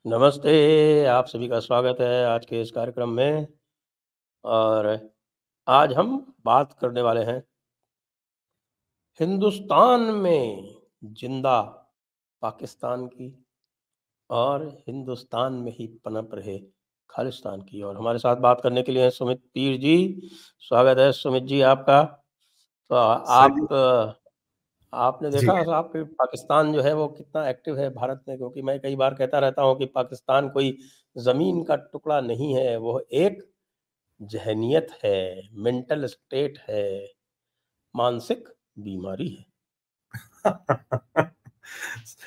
नमस्ते, आप सभी का स्वागत है आज के इस कार्यक्रम में। और आज हम बात करने वाले हैं हिंदुस्तान में जिंदा पाकिस्तान की और हिंदुस्तान में ही पनप रहे खालिस्तान की। और हमारे साथ बात करने के लिए हैं सुमित तीर जी। स्वागत है सुमित जी आपका। तो सही। आपने जी। देखा साहब कि पाकिस्तान जो है वो कितना एक्टिव है भारत में, क्योंकि मैं कई बार कहता रहता हूँ कि पाकिस्तान कोई ज़मीन का टुकड़ा नहीं है, वो एक ज़हनियत है, मेंटल स्टेट है, मानसिक बीमारी है।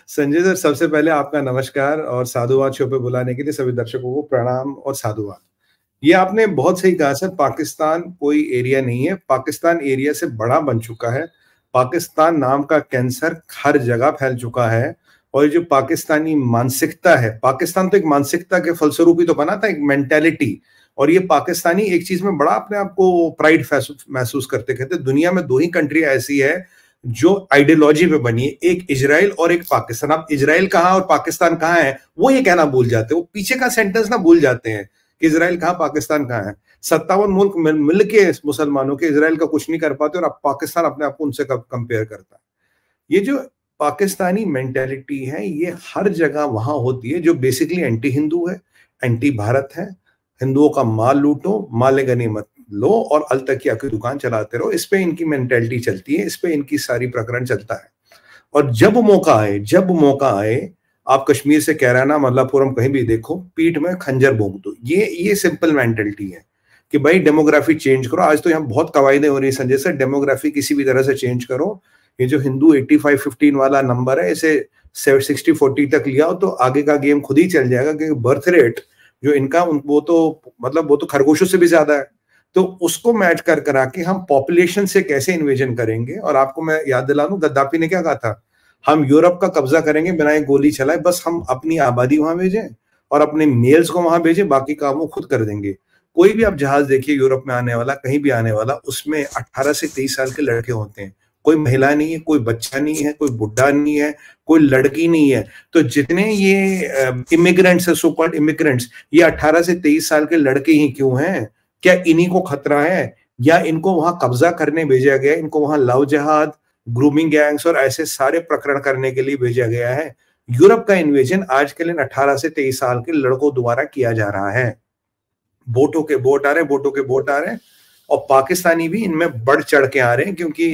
संजय सर, सबसे पहले आपका नमस्कार और साधुवाद शो पे बुलाने के लिए सभी दर्शकों को प्रणाम और साधुवाद। ये आपने बहुत सही कहा सर, पाकिस्तान कोई एरिया नहीं है, पाकिस्तान एरिया से बड़ा बन चुका है। पाकिस्तान नाम का कैंसर हर जगह फैल चुका है। और ये जो पाकिस्तानी मानसिकता है, पाकिस्तान तो एक मानसिकता के फलस्वरूप ही तो बना था, एक मेंटेलिटी। और ये पाकिस्तानी एक चीज में बड़ा अपने आप को प्राइड महसूस करते, कहते दुनिया में दो ही कंट्री ऐसी है जो आइडियोलॉजी पे बनी है, एक इजराइल और एक पाकिस्तान। अब इजराइल कहाँ और पाकिस्तान कहाँ है वो ये कहना भूल जाते हैं, वो पीछे का सेंटेंस ना भूल जाते हैं कि इजराइल कहाँ पाकिस्तान कहाँ है। 57 मुल्क मिल के मुसलमानों के इजराइल का कुछ नहीं कर पाते, और अब पाकिस्तान अपने आप को उनसे कंपेयर करता है। ये जो पाकिस्तानी मेंटेलिटी है ये हर जगह वहां होती है, जो बेसिकली एंटी हिंदू है, एंटी भारत है। हिंदुओं का माल लूटो, माल गनीमत लो और अलतकिया की दुकान चलाते रहो, इस पे इनकी मेंटेलिटी चलती है, इस पे इनकी सारी प्रकरण चलता है। और जब मौका आए आप कश्मीर से कैराना मल्लापुरम कहीं भी देखो, पीठ में खंजर भोंक दो। ये सिंपल मेंटेलिटी है कि भाई डेमोग्राफी चेंज करो। आज तो यहाँ बहुत कवायदे हो रही है संजय सर, डेमोग्राफी किसी भी तरह से चेंज करो। ये जो हिंदू 85-15 वाला नंबर है, इसे 60-40 तक लिया तो आगे का गेम खुद ही चल जाएगा, क्योंकि बर्थ रेट जो इनका वो तो खरगोशों से भी ज्यादा है। तो उसको मैच कर करा के हम पॉपुलेशन से कैसे इन्वेजन करेंगे। और आपको मैं याद दिला दूं, गद्दाफी ने क्या कहा था, हम यूरोप का कब्जा करेंगे बिना एक गोली चलाए, बस हम अपनी आबादी वहां भेजें और अपने मेल्स को वहां भेजें, बाकी काम वो खुद कर देंगे। कोई भी आप जहाज देखिए यूरोप में आने वाला, कहीं भी आने वाला, उसमें 18 से 23 साल के लड़के होते हैं। कोई महिला नहीं है, कोई बच्चा नहीं है, कोई बुढ़ा नहीं है, कोई लड़की नहीं है। तो जितने ये इमिग्रेंट्स है, सो कॉल्ड इमिग्रेंट्स, ये 18 से 23 साल के लड़के ही क्यों हैं? क्या इन्हीं को खतरा है, या इनको वहां कब्जा करने भेजा गया, इनको वहां लव जिहाद, ग्रूमिंग गैंग्स और ऐसे सारे प्रकरण करने के लिए भेजा गया है? यूरोप का इन्वेजन आज के लिए 18 से 23 साल के लड़कों द्वारा किया जा रहा है। वोटों के वोट आ रहे हैं, वोटों के वोट आ रहे हैं, और पाकिस्तानी भी इनमें बढ़ चढ़ के आ रहे हैं। क्योंकि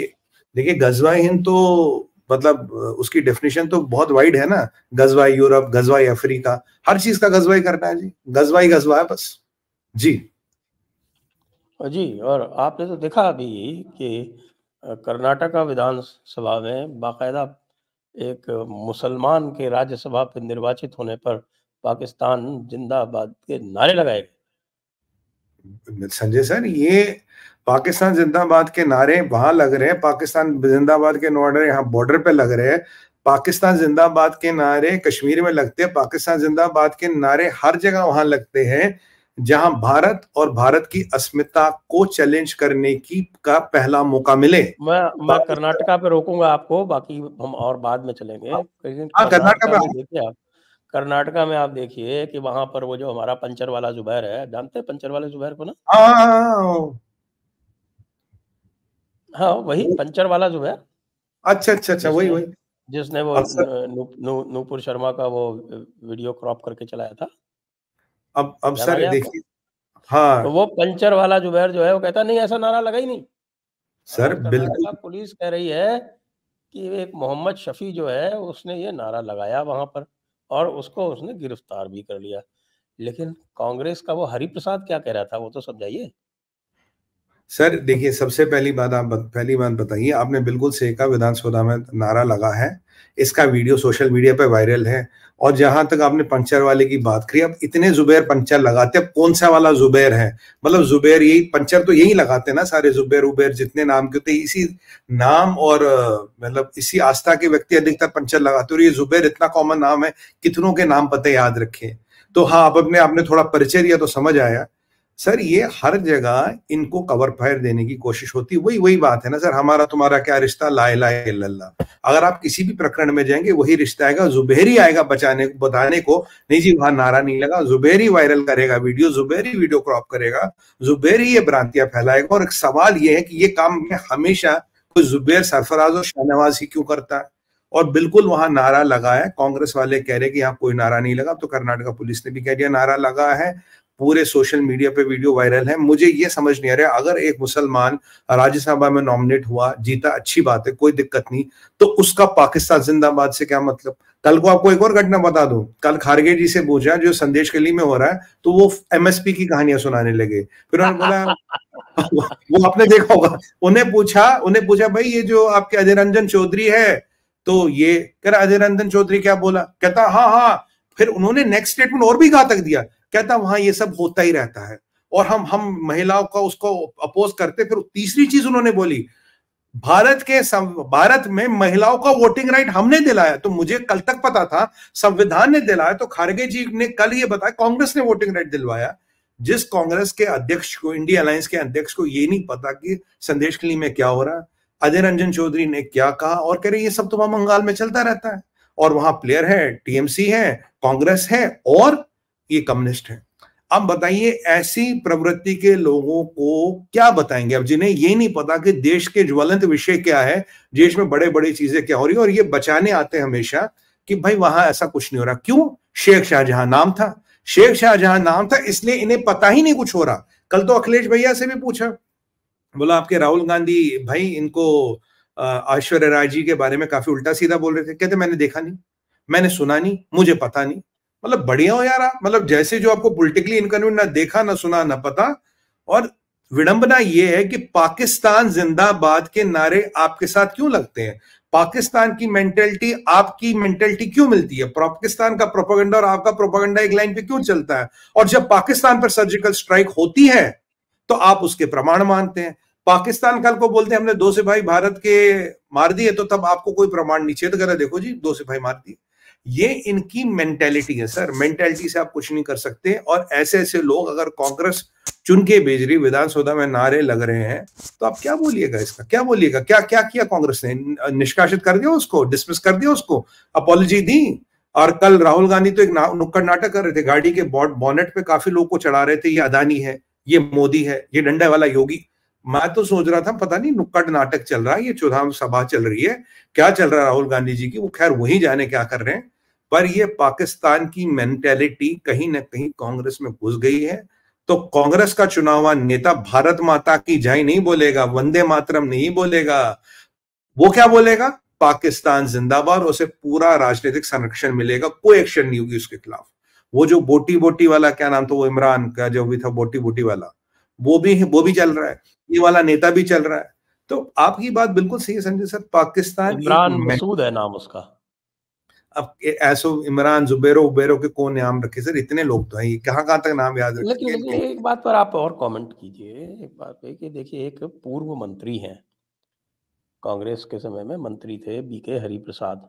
देखिए, गजवाए हिंद तो मतलब उसकी डेफिनेशन तो बहुत वाइड है ना। गजवाई यूरोप, गजवाई अफ्रीका, हर चीज का गजवाई करना है जी, गजवाई गजवा है बस। जी जी, और आपने तो देखा अभी कि कर्नाटका विधानसभा में बाकायदा एक मुसलमान के राज्यसभा पे निर्वाचित होने पर पाकिस्तान जिंदाबाद के नारे लगाए गए। संजय सर, ये पाकिस्तान जिंदाबाद के नारे वहां लग रहे हैं, पाकिस्तान जिंदाबाद के नारे यहाँ बॉर्डर पे लग रहे हैं। पाकिस्तान जिंदाबाद के नारे कश्मीर में लगते हैं, पाकिस्तान जिंदाबाद के नारे हर जगह वहां लगते हैं जहां भारत और भारत की अस्मिता को चैलेंज करने की का पहला मौका मिले। मैं कर्नाटका पे रोकूंगा आपको, बाकी हम और बाद में चलेंगे। लेकिन हाँ, कर्नाटक कर्नाटका में। में देखिए आप, कर्नाटका में आप देखिए कि वहां पर वो जो हमारा पंचर वाला जुबैर है, जानते हैं पंचर वाले जुबैर को ना? हाँ हाँ, हाँ, हाँ। हाँ, वही पंचर वाला जुबैर, अच्छा अच्छा अच्छा, वही जिसने वही। जिसने वो अब सर, नूपुर शर्मा का वो वीडियो क्रॉप करके चलाया था, अब ध्यान आ सर गया आपको? देखिए। तो हाँ वो पंचर वाला जुबैर जो है वो कहता नहीं, ऐसा नारा लगा ही नहीं। सर, और बिल्कुल। कर्नाटका पुलिस कह रही है कि एक मोहम्मद शफी जो है उसने ये नारा लगाया वहां पर, और उसको उसने गिरफ्तार भी कर लिया। लेकिन कांग्रेस का वो हरिप्रसाद क्या कह रहा था, वो तो समझाइए। सर देखिए, सबसे पहली बात बताइए, आपने बिल्कुल सही कहा, विधानसभा में नारा लगा है, इसका वीडियो सोशल मीडिया पे वायरल है। और जहां तक आपने पंचर वाले की बात करी, अब इतने जुबैर पंचर लगाते हैं, कौन सा वाला जुबैर है? मतलब जुबैर यही पंचर तो यही लगाते हैं ना, सारे जुबैर उबैर जितने नाम के होते हैं, इसी नाम और मतलब इसी आस्था के व्यक्ति अधिकतर पंचर लगाते हैं। और ये जुबैर इतना कॉमन नाम है, कितनों के नाम पते याद रखे। तो हाँ, अब अपने आपने थोड़ा परिचय दिया तो समझ आया। सर ये हर जगह इनको कवर फायर देने की कोशिश होती है। वही बात है ना सर, हमारा तुम्हारा क्या रिश्ता, ला इलाहा इल्लल्लाह। अगर आप किसी भी प्रकरण में जाएंगे वही रिश्ता आएगा, जुबैर आएगा बताने को, नहीं जी वहां नारा नहीं लगा, जुबैर ही वायरल करेगा वीडियो, जुबैर ही वीडियो क्रॉप करेगा, जुबैर ही ये भ्रांतियां फैलाएगा। और एक सवाल ये है कि ये काम में हमेशा कोई जुबैर, सरफराज और शाहनवाज ही क्यों करता है? और बिल्कुल वहां नारा लगा है, कांग्रेस वाले कह रहे कि यहाँ कोई नारा नहीं लगा, तो कर्नाटका पुलिस ने भी कह दिया नारा लगा है, पूरे सोशल मीडिया पे वीडियो वायरल है। मुझे ये समझ नहीं आ रहा, अगर एक मुसलमान राज्यसभा में नॉमिनेट हुआ, जीता, अच्छी बात है, कोई दिक्कत नहीं, तो उसका पाकिस्तान जिंदाबाद से क्या मतलब? कल को आपको एक और घटना बता दूं, कल खारगे जी से पूछा जो संदेश के लिए में हो रहा है, तो वो एमएसपी की कहानियां सुनाने लगे। फिर उन्होंने बोला वो आपने देखा होगा, उन्हें पूछा भाई ये जो आपके अजय रंजन चौधरी है, तो ये कह रहा अजय रंजन चौधरी क्या बोला, कहता हाँ। फिर उन्होंने नेक्स्ट स्टेटमेंट और भी घातक दिया, कहता वहां ये सब होता ही रहता है और हम महिलाओं का उसको अपोज करते। फिर तीसरी चीज उन्होंने बोली, भारत में महिलाओं का वोटिंग राइट हमने दिलाया। तो मुझे कल तक पता था संविधान ने दिलाया, तो खारगे जी ने कल ये बताया कांग्रेस ने वोटिंग राइट दिलवाया। जिस कांग्रेस के अध्यक्ष को, इंडिया अलायंस के अध्यक्ष को ये नहीं पता कि संदेश के लिए में क्या हो रहा, अजय रंजन चौधरी ने क्या कहा, और कह रहे ये सब तो वहां बंगाल में चलता रहता है, और वहां प्लेयर है, टीएमसी है, कांग्रेस है और ये कम्युनिस्ट है। अब बताइए ऐसी प्रवृत्ति के लोगों को क्या बताएंगे, अब जिन्हें ये नहीं पता कि देश के ज्वलंत विषय क्या है, देश में बड़े बड़ी चीजें क्या हो रही है, और ये बचाने आते हैं हमेशा कि भाई वहां ऐसा कुछ नहीं हो रहा। क्यों? शेख शाहजहां नाम था, शेख शाहजहां नाम था, इसलिए इन्हें पता ही नहीं कुछ हो रहा। कल तो अखिलेश भैया से भी पूछा, बोला आपके राहुल गांधी भाई इनको ऐश्वर्या राय जी के बारे में काफी उल्टा सीधा बोल रहे थे, कहते मैंने देखा नहीं, मैंने सुना नहीं, मुझे पता नहीं। मतलब बढ़िया हो यार आप, मतलब जैसे जो आपको पॉलिटिकली इनकन्वीनियंट, ना देखा ना सुना ना पता। और विडंबना ये है कि पाकिस्तान जिंदाबाद के नारे आपके साथ क्यों लगते हैं? पाकिस्तान की मेंटेलिटी आपकी मेंटेलिटी क्यों मिलती है? पाकिस्तान का प्रोपेगेंडा और आपका प्रोपेगेंडा एक लाइन पे क्यों चलता है? और जब पाकिस्तान पर सर्जिकल स्ट्राइक होती है तो आप उसके प्रमाण मानते हैं। पाकिस्तान कल को बोलते हैं हमने 2 सिपाही भारत के मार दिए, तो तब आपको कोई प्रमाण नहीं चाहिए, तो कह रहे देखो जी 2 सिपाही मार दिए। ये इनकी मेंटेलिटी है सर, मेंटेलिटी से आप कुछ नहीं कर सकते। और ऐसे ऐसे लोग अगर कांग्रेस चुन के भेज रही, विधानसभा में नारे लग रहे हैं, तो आप क्या बोलिएगा इसका? क्या बोलिएगा? क्या क्या किया कांग्रेस ने? निष्कासित कर दिया उसको, डिसमिस कर दिया उसको, अपॉलॉजी दी। और कल राहुल गांधी तो एक नुक्कड़ नाटक कर रहे थे, गाड़ी के बॉनेट पे काफी लोग को चढ़ा रहे थे, ये अदानी है, ये मोदी है, ये डंडा वाला योगी। मैं तो सोच रहा था पता नहीं नुक्कड़ नाटक चल रहा है, ये चुनाव सभा चल रही है, क्या चल रहा है राहुल गांधी जी की, वो खैर वही जाने क्या कर रहे हैं। पर ये पाकिस्तान की मेंटेलिटी कहीं ना कहीं कांग्रेस में घुस गई है। तो कांग्रेस का चुनावा नेता भारत माता की जय नहीं बोलेगा, वंदे मातरम नहीं बोलेगा, वो क्या बोलेगा? पाकिस्तान जिंदाबाद। उसे पूरा राजनीतिक संरक्षण मिलेगा, कोई एक्शन नहीं होगी उसके खिलाफ। वो जो बोटी बोटी वाला, क्या नाम था वो, इमरान का जो भी था बोटी बोटी वाला, वो भी चल रहा है, ये वाला नेता भी चल रहा है। तो आपकी बात बिल्कुल सही है संजय सर, पाकिस्तान इमरान मसूद है नाम उसका। अब ऐसो इमरान, जुबेरो के कौन नाम रखे सर, इतने लोग तो हैं, कहाँ तक नाम याद रखेंगे। लेकिन एक बात पर आप और कमेंट कीजिए, एक बात पे कि देखिए एक पूर्व मंत्री हैं, कांग्रेस के समय में मंत्री थे, बीके हरिप्रसाद।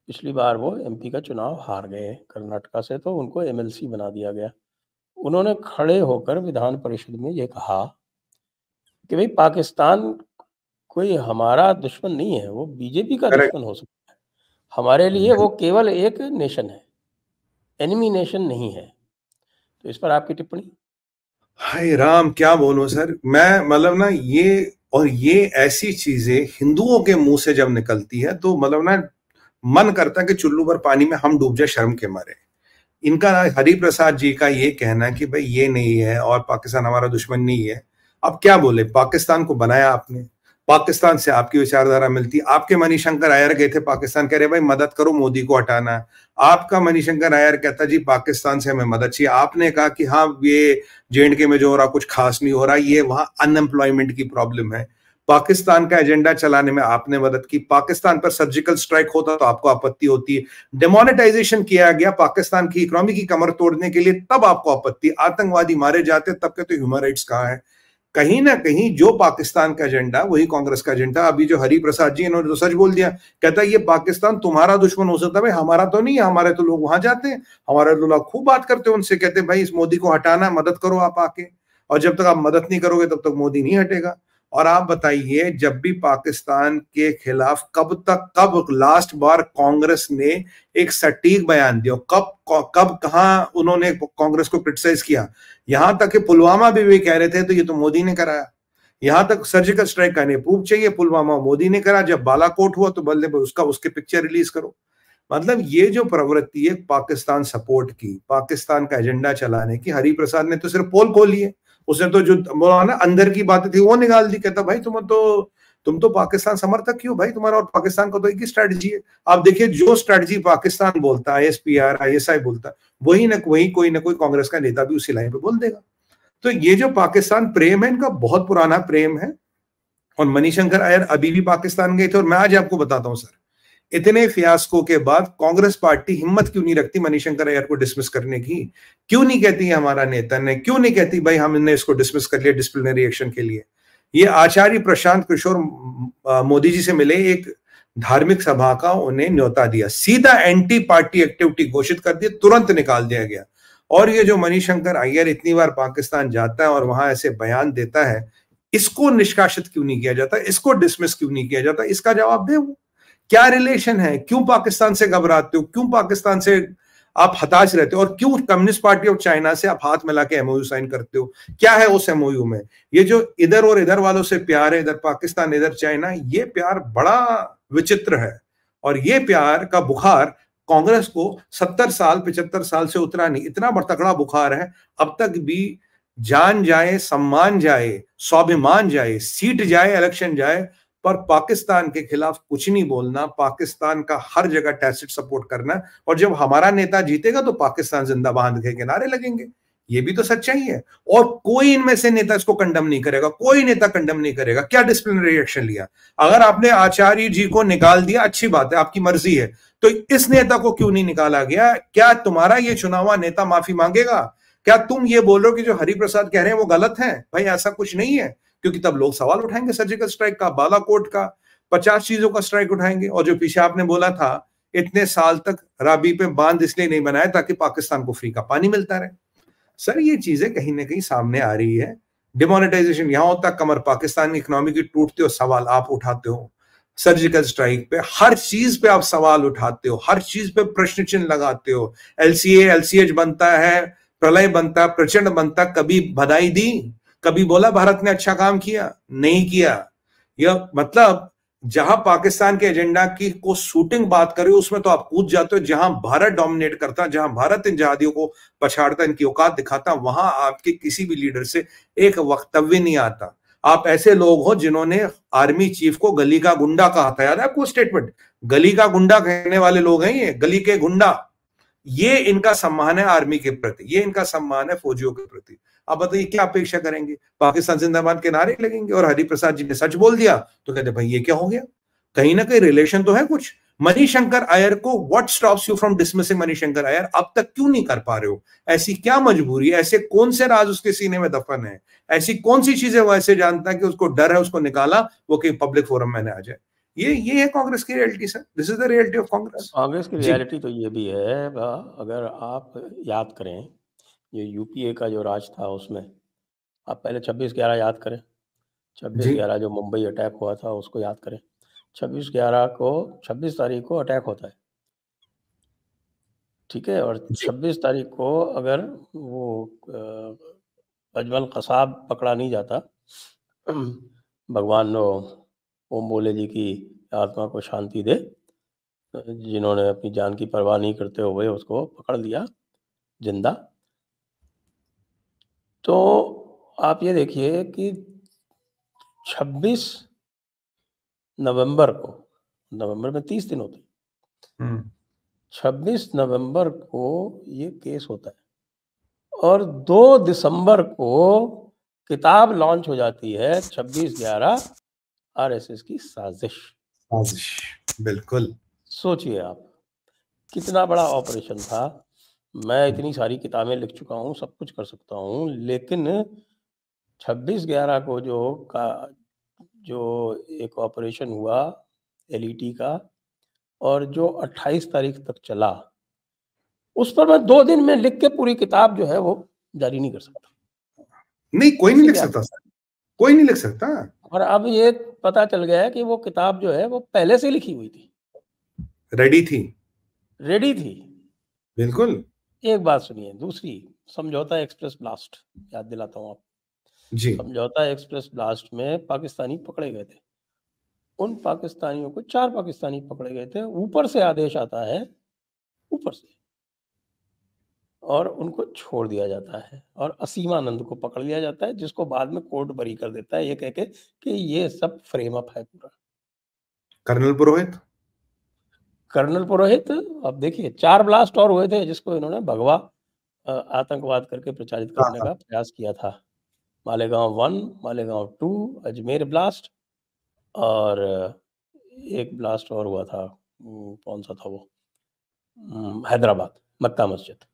पिछली बार वो एमपी का चुनाव हार गए कर्नाटका से, तो उनको एमएलसी बना दिया गया। उन्होंने खड़े होकर विधान परिषद में ये कहा कि भाई पाकिस्तान कोई हमारा दुश्मन नहीं है, वो बीजेपी का दुश्मन हो सकता है, हमारे लिए वो केवल एक नेशन है, एनिमी नेशन नहीं है। तो इस पर आपकी टिप्पणी? हाय राम, क्या बोलूं सर मैं, मतलब ना ये ऐसी चीजें हिंदुओं के मुंह से जब निकलती है तो मतलब ना मन करता है कि चुल्लू भर पानी में हम डूब जाए शर्म के मारे। इनका हरिप्रसाद जी का ये कहना है कि भाई ये नहीं है और पाकिस्तान हमारा दुश्मन नहीं है। अब क्या बोले, पाकिस्तान को बनाया आपने, पाकिस्तान से आपकी विचारधारा मिलती। आपके मणिशंकर अय्यर गए थे पाकिस्तान, कह रहे भाई मदद करो, मोदी को हटाना है। आपका मणिशंकर अय्यर कहता जी पाकिस्तान से हमें मदद चाहिए। आपने कहा कि हाँ ये जेएंडके में जो हो रहा कुछ खास नहीं हो रहा, ये वहां अनएम्प्लॉयमेंट की प्रॉब्लम है। पाकिस्तान का एजेंडा चलाने में आपने मदद की। पाकिस्तान पर सर्जिकल स्ट्राइक होता तो आपको आपत्ति होती है। डिमोनेटाइजेशन किया गया पाकिस्तान की इकोनॉमी की कमर तोड़ने के लिए, तब आपको आपत्ति। आतंकवादी मारे जाते तब कहते ह्यूमन राइट्स कहाँ है? कहीं ना कहीं जो पाकिस्तान का एजेंडा वही कांग्रेस का एजेंडा। अभी जो हरिप्रसाद जी इन्होंने तो सच बोल दिया, कहता है ये पाकिस्तान तुम्हारा दुश्मन हो सकता है, भाई हमारा तो नहीं है, हमारे तो लोग वहां जाते हैं, हमारे तो लोग खूब बात करते हैं उनसे, कहते हैं भाई इस मोदी को हटाना, मदद करो आप आके। और जब तक आप मदद नहीं करोगे तब तक मोदी नहीं हटेगा। और आप बताइए, जब भी पाकिस्तान के खिलाफ कब लास्ट बार कांग्रेस ने एक सटीक बयान दिया, कब कहां उन्होंने कांग्रेस को क्रिटिसाइज किया? यहां तक कि पुलवामा भी कह रहे थे तो ये तो मोदी ने कराया। यहां तक सर्जिकल स्ट्राइक का प्रूफ चाहिए, पुलवामा मोदी ने करा। जब बालाकोट हुआ तो बल्ले उसके पिक्चर रिलीज करो। मतलब ये जो प्रवृत्ति है पाकिस्तान सपोर्ट की, पाकिस्तान का एजेंडा चलाने की, हरिप्रसाद ने तो सिर्फ पोल खोली है। उसने तो जो बोला ना अंदर की बातें थी वो निकाल दी। कहता भाई तुम तो पाकिस्तान समर्थक क्यों भाई? तुम्हारा और पाकिस्तान का तो एक ही स्ट्रेटजी है। आप देखिए, जो स्ट्रेटजी पाकिस्तान बोलता है, ISPR ISI बोलता है, वही कोई ना कोई कांग्रेस का नेता भी उसी लाइन पे बोल देगा। तो ये जो पाकिस्तान प्रेम है, इनका बहुत पुराना प्रेम है। और मणिशंकर अय्यर अभी भी पाकिस्तान गए थे। और मैं आज आपको बताता हूं सर, इतने फियास्को के बाद कांग्रेस पार्टी हिम्मत क्यों नहीं रखती मणिशंकर अय्यर को डिसमिस करने की? क्यों नहीं कहती हमारा नेता ने, क्यों नहीं कहती भाई हमने इसको डिसमिस कर लिया डिसिप्लिनरी एक्शन के लिए? ये आचार्य प्रशांत किशोर मोदी जी से मिले, एक धार्मिक सभा का उन्हें न्योता दिया, सीधा एंटी पार्टी एक्टिविटी घोषित कर दिया, तुरंत निकाल दिया गया। और ये जो मणिशंकर अय्यर इतनी बार पाकिस्तान जाता है और वहां ऐसे बयान देता है, इसको निष्कासित क्यों नहीं किया जाता? इसको डिसमिस क्यों नहीं किया जाता? इसका जवाब दे वो। क्या रिलेशन है? क्यों पाकिस्तान से घबराते हो? क्यों पाकिस्तान से आप हताश रहते हो? और क्यों कम्युनिस्ट पार्टी ऑफ चाइना से आप हाथ मिला के MOU साइन करते हो? क्या है उस MOU में? ये जो इधर और इधर वालों से प्यार है, इधर पाकिस्तान इधर चाइना, ये प्यार बड़ा विचित्र है। और ये प्यार का बुखार कांग्रेस को 70 साल 75 साल से उतरा नहीं। इतना तगड़ा बुखार है, अब तक भी जान जाए, सम्मान जाए, स्वाभिमान जाए, सीट जाए, इलेक्शन जाए, पर पाकिस्तान के खिलाफ कुछ नहीं बोलना, पाकिस्तान का हर जगह टैसिट सपोर्ट करना। और जब हमारा नेता जीतेगा तो पाकिस्तान जिंदाबाद के किनारे लगेंगे। ये भी तो सच्चाई है। और कोई इनमें से नेता इसको कंडम नहीं करेगा, कोई नेता कंडम नहीं करेगा। क्या डिसिप्लिनरी एक्शन लिया? अगर आपने आचार्य जी को निकाल दिया, अच्छी बात है, आपकी मर्जी है, तो इस नेता को क्यों नहीं निकाला गया? क्या तुम्हारा ये चुना हुआ नेता माफी मांगेगा? क्या तुम ये बोल रहे हो कि जो हरिप्रसाद कह रहे हैं वो गलत है? भाई ऐसा कुछ नहीं है, क्योंकि तब लोग सवाल उठाएंगे सर्जिकल स्ट्राइक का, बालाकोट का, 50 चीजों का स्ट्राइक उठाएंगे। और जो पीछे आपने बोला था, इतने साल तक राबी पे बांध इसलिए नहीं बनाया ताकि पाकिस्तान को फ्री का पानी मिलता रहे। सर ये चीजें कहीं ना कहीं सामने आ रही है। डिमोनेटाइजेशन यहां होता, कमर पाकिस्तान की इकोनॉमी की टूटते हो, सवाल आप उठाते हो। सर्जिकल स्ट्राइक पे हर चीज पे आप सवाल उठाते हो, हर चीज पे प्रश्न चिन्ह लगाते हो। LCA LCH बनता है, प्रलय बनता, प्रचंड बनता, कभी बधाई दी? कभी बोला भारत ने अच्छा काम किया? नहीं किया। यह मतलब जहां पाकिस्तान के एजेंडा की को शूटिंग बात करे उसमें तो आप कूद जाते हो। जहां भारत डोमिनेट करता, जहां भारत इन जहादियों को पछाड़ता, इनकी औकात दिखाता, वहां आपके किसी भी लीडर से एक वक्तव्य नहीं आता। आप ऐसे लोग हो जिन्होंने आर्मी चीफ को गली का गुंडा कहा था, याद है आपको स्टेटमेंट? गली का गुंडा कहने वाले लोग हैं ये, गली के गुंडा। ये इनका सम्मान है आर्मी के प्रति, ये इनका सम्मान है फौजियों के प्रति। अब बताइए क्या अपेक्षा करेंगे? पाकिस्तान जिंदाबाद के नारे लगेंगे। और हरिप्रसाद जी ने सच बोल दिया तो कहते भाई ये क्या हो गया? कहीं ना कहीं रिलेशन तो है कुछ। मणिशंकर अय्यर को what stops you from dismissing Manishankar Iyer? अब तक क्यों नहीं कर पा रहे हो? ऐसी क्या मजबूरी है? ऐसे कौन से राज उसके सीने में दफन है? ऐसी कौन सी चीजें वो ऐसे जानता है कि उसको डर है उसको निकाला वो कहीं पब्लिक फोरम में आ जाए? ये है कांग्रेस की reality sir. This is the reality of Congress. Congress की जी रियलिटी तो ये भी है, अगर आप याद करें ये UPA का जो राज था उसमें, आप पहले 26/11 याद करें। जी 26/11 जो मुंबई अटैक हुआ था उसको याद करें। 26 तारीख को अटैक होता है, ठीक है। और जी 26 तारीख को अगर वो अजमल कसाब पकड़ा नहीं जाता, भगवान ओम बोले जी की आत्मा को शांति दे, जिन्होंने अपनी जान की परवाह नहीं करते हुए उसको पकड़ लिया जिंदा। तो आप ये देखिए कि 26 नवंबर को, नवंबर में 30 दिन होते हैं, 26 नवंबर को ये केस होता है और 2 दिसंबर को किताब लॉन्च हो जाती है, 26/11 RSS की साजिश। बिल्कुल। सोचिए आप कितना बड़ा ऑपरेशन था। मैं इतनी सारी किताबें लिख चुका हूँ, सब कुछ कर सकता हूँ, लेकिन 26/11 को जो एक ऑपरेशन हुआ LET का और जो 28 तारीख तक चला, उस पर मैं 2 दिन में लिख के पूरी किताब जो है वो जारी नहीं कर सकता। नहीं, कोई नहीं किसी लिख के हाथ सकता में। सर, कोई नहीं लिख सकता। और अब ये पता चल गया है कि वो किताब जो है वो पहले से लिखी हुई थी, रेडी थी। रेडी थी। बिल्कुल। एक बात सुनिए, दूसरी, समझौता एक्सप्रेस ब्लास्ट, याद दिलाता हूँ आपको। जी। समझौता एक्सप्रेस ब्लास्ट में पाकिस्तानी पकड़े गए थे। उन पाकिस्तानियों को 4 पाकिस्तानी पकड़े गए थे। ऊपर से आदेश आता है, ऊपर से, और उनको छोड़ दिया जाता है और असीमानंद को पकड़ लिया जाता है, जिसको बाद में कोर्ट बरी कर देता है ये कह के कि ये सब फ्रेम अप है पूरा। कर्नल पुरोहित। कर्नल पुरोहित, अब देखिए 4 ब्लास्ट और हुए थे जिसको इन्होंने भगवा आतंकवाद करके प्रचारित हाँ, करने हाँ। का प्रयास किया था। मालेगाँव 1, मालेगाँव 2, अजमेर ब्लास्ट, और एक ब्लास्ट और हुआ था, कौन-सा था वो? हैदराबाद, मक्का मस्जिद।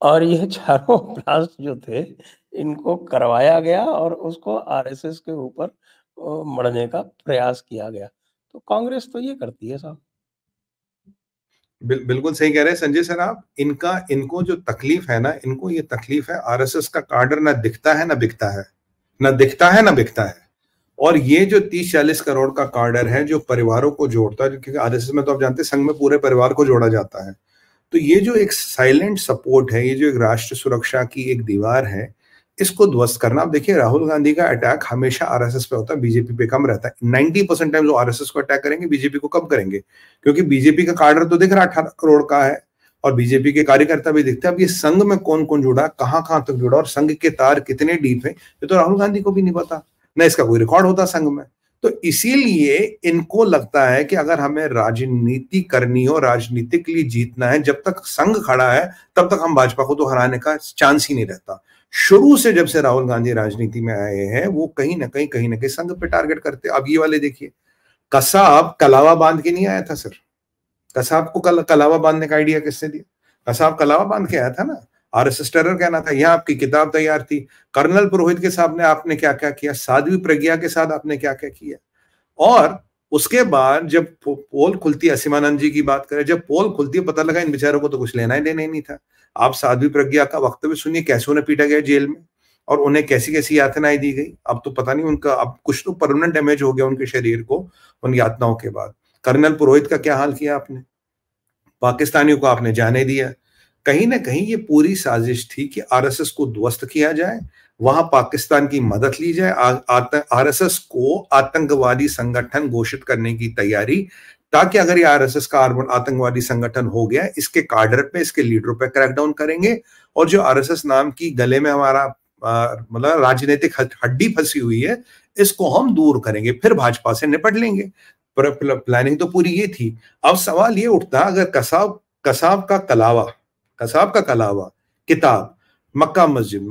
और ये चारों ब्लास्ट जो थे, इनको करवाया गया और उसको आरएसएस के ऊपर मढ़ने का प्रयास किया गया। तो कांग्रेस तो ये करती है साहब। बिल्कुल सही कह रहे हैं संजय सर आप। इनको जो तकलीफ है ना, इनको ये तकलीफ है आरएसएस का कार्डर ना दिखता है ना बिकता है, ना दिखता है ना बिकता है। और ये जो 30-40 करोड़ का कार्डर है जो परिवारों को जोड़ता है, क्योंकि आरएसएस में तो आप जानते हैं संघ में पूरे परिवार को जोड़ा जाता है। तो ये जो एक साइलेंट सपोर्ट है, ये जो एक राष्ट्र सुरक्षा की एक दीवार है, इसको ध्वस्त करना। आप देखिए राहुल गांधी का अटैक हमेशा आरएसएस पे होता है, बीजेपी पे कम रहता है। 90% टाइम्स वो आरएसएस को अटैक करेंगे, बीजेपी को कम करेंगे, क्योंकि बीजेपी का कार्डर तो दिख रहा 18 करोड़ का है और बीजेपी के कार्यकर्ता भी दिखते हैं। अब ये संघ में कौन कौन जुड़ा, कहां कहां तक जुड़ा और संघ के तार कितने डीप है, ये तो राहुल गांधी को भी नहीं पता, ना इसका कोई रिकॉर्ड होता संघ में। तो इसीलिए इनको लगता है कि अगर हमें राजनीति करनी हो, राजनीतिक लिए जीतना है, जब तक संघ खड़ा है तब तक हम भाजपा को तो हराने का चांस ही नहीं रहता। शुरू से जब से राहुल गांधी राजनीति में आए हैं, वो कहीं ना कहीं संघ पे टारगेट करते। अब ये वाले देखिए, कसाब कलावा बांध के नहीं आया था सर। कसाब को कलावा बांधने का आइडिया किसने दिया? कसाब कलावा बांध के आया था ना, आरएसएस टेरर कहना था। यहाँ आपकी किताब तैयार थी। कर्नल पुरोहित के सामने आपने क्या क्या किया, साध्वी प्रज्ञा के साथ आपने क्या क्या किया। और उसके बाद जब पोल खुलती है, असीमानंद जी की बात करें, जब पोल खुलती है पता लगा इन बेचारों को तो कुछ लेना ही देना ही नहीं था। आप साध्वी प्रज्ञा का वक्तव्य सुनिए, कैसे उन्हें पीटा गया जेल में और उन्हें कैसी कैसी यातनाएं दी गई। अब तो पता नहीं उनका, अब कुछ तो परमानेंट डैमेज हो गया उनके शरीर को उन यातनाओं के बाद। कर्नल पुरोहित का क्या हाल किया आपने, पाकिस्तानियों को आपने जाने दिया। कहीं ना कहीं ये पूरी साजिश थी कि आरएसएस को ध्वस्त किया जाए, वहां पाकिस्तान की मदद ली जाए, आरएसएस को आतंकवादी संगठन घोषित करने की तैयारी, ताकि अगर ये आरएसएस का आतंकवादी संगठन हो गया, इसके कार्डर पे, इसके लीडरों पे क्रैकडाउन करेंगे और जो आरएसएस नाम की गले में हमारा मतलब राजनीतिक हड्डी फंसी हुई है, इसको हम दूर करेंगे, फिर भाजपा से निपट लेंगे। प्लानिंग तो पूरी ये थी। अब सवाल ये उठता, अगर कसाब का कलावा किताब, मक्का मस्जिद,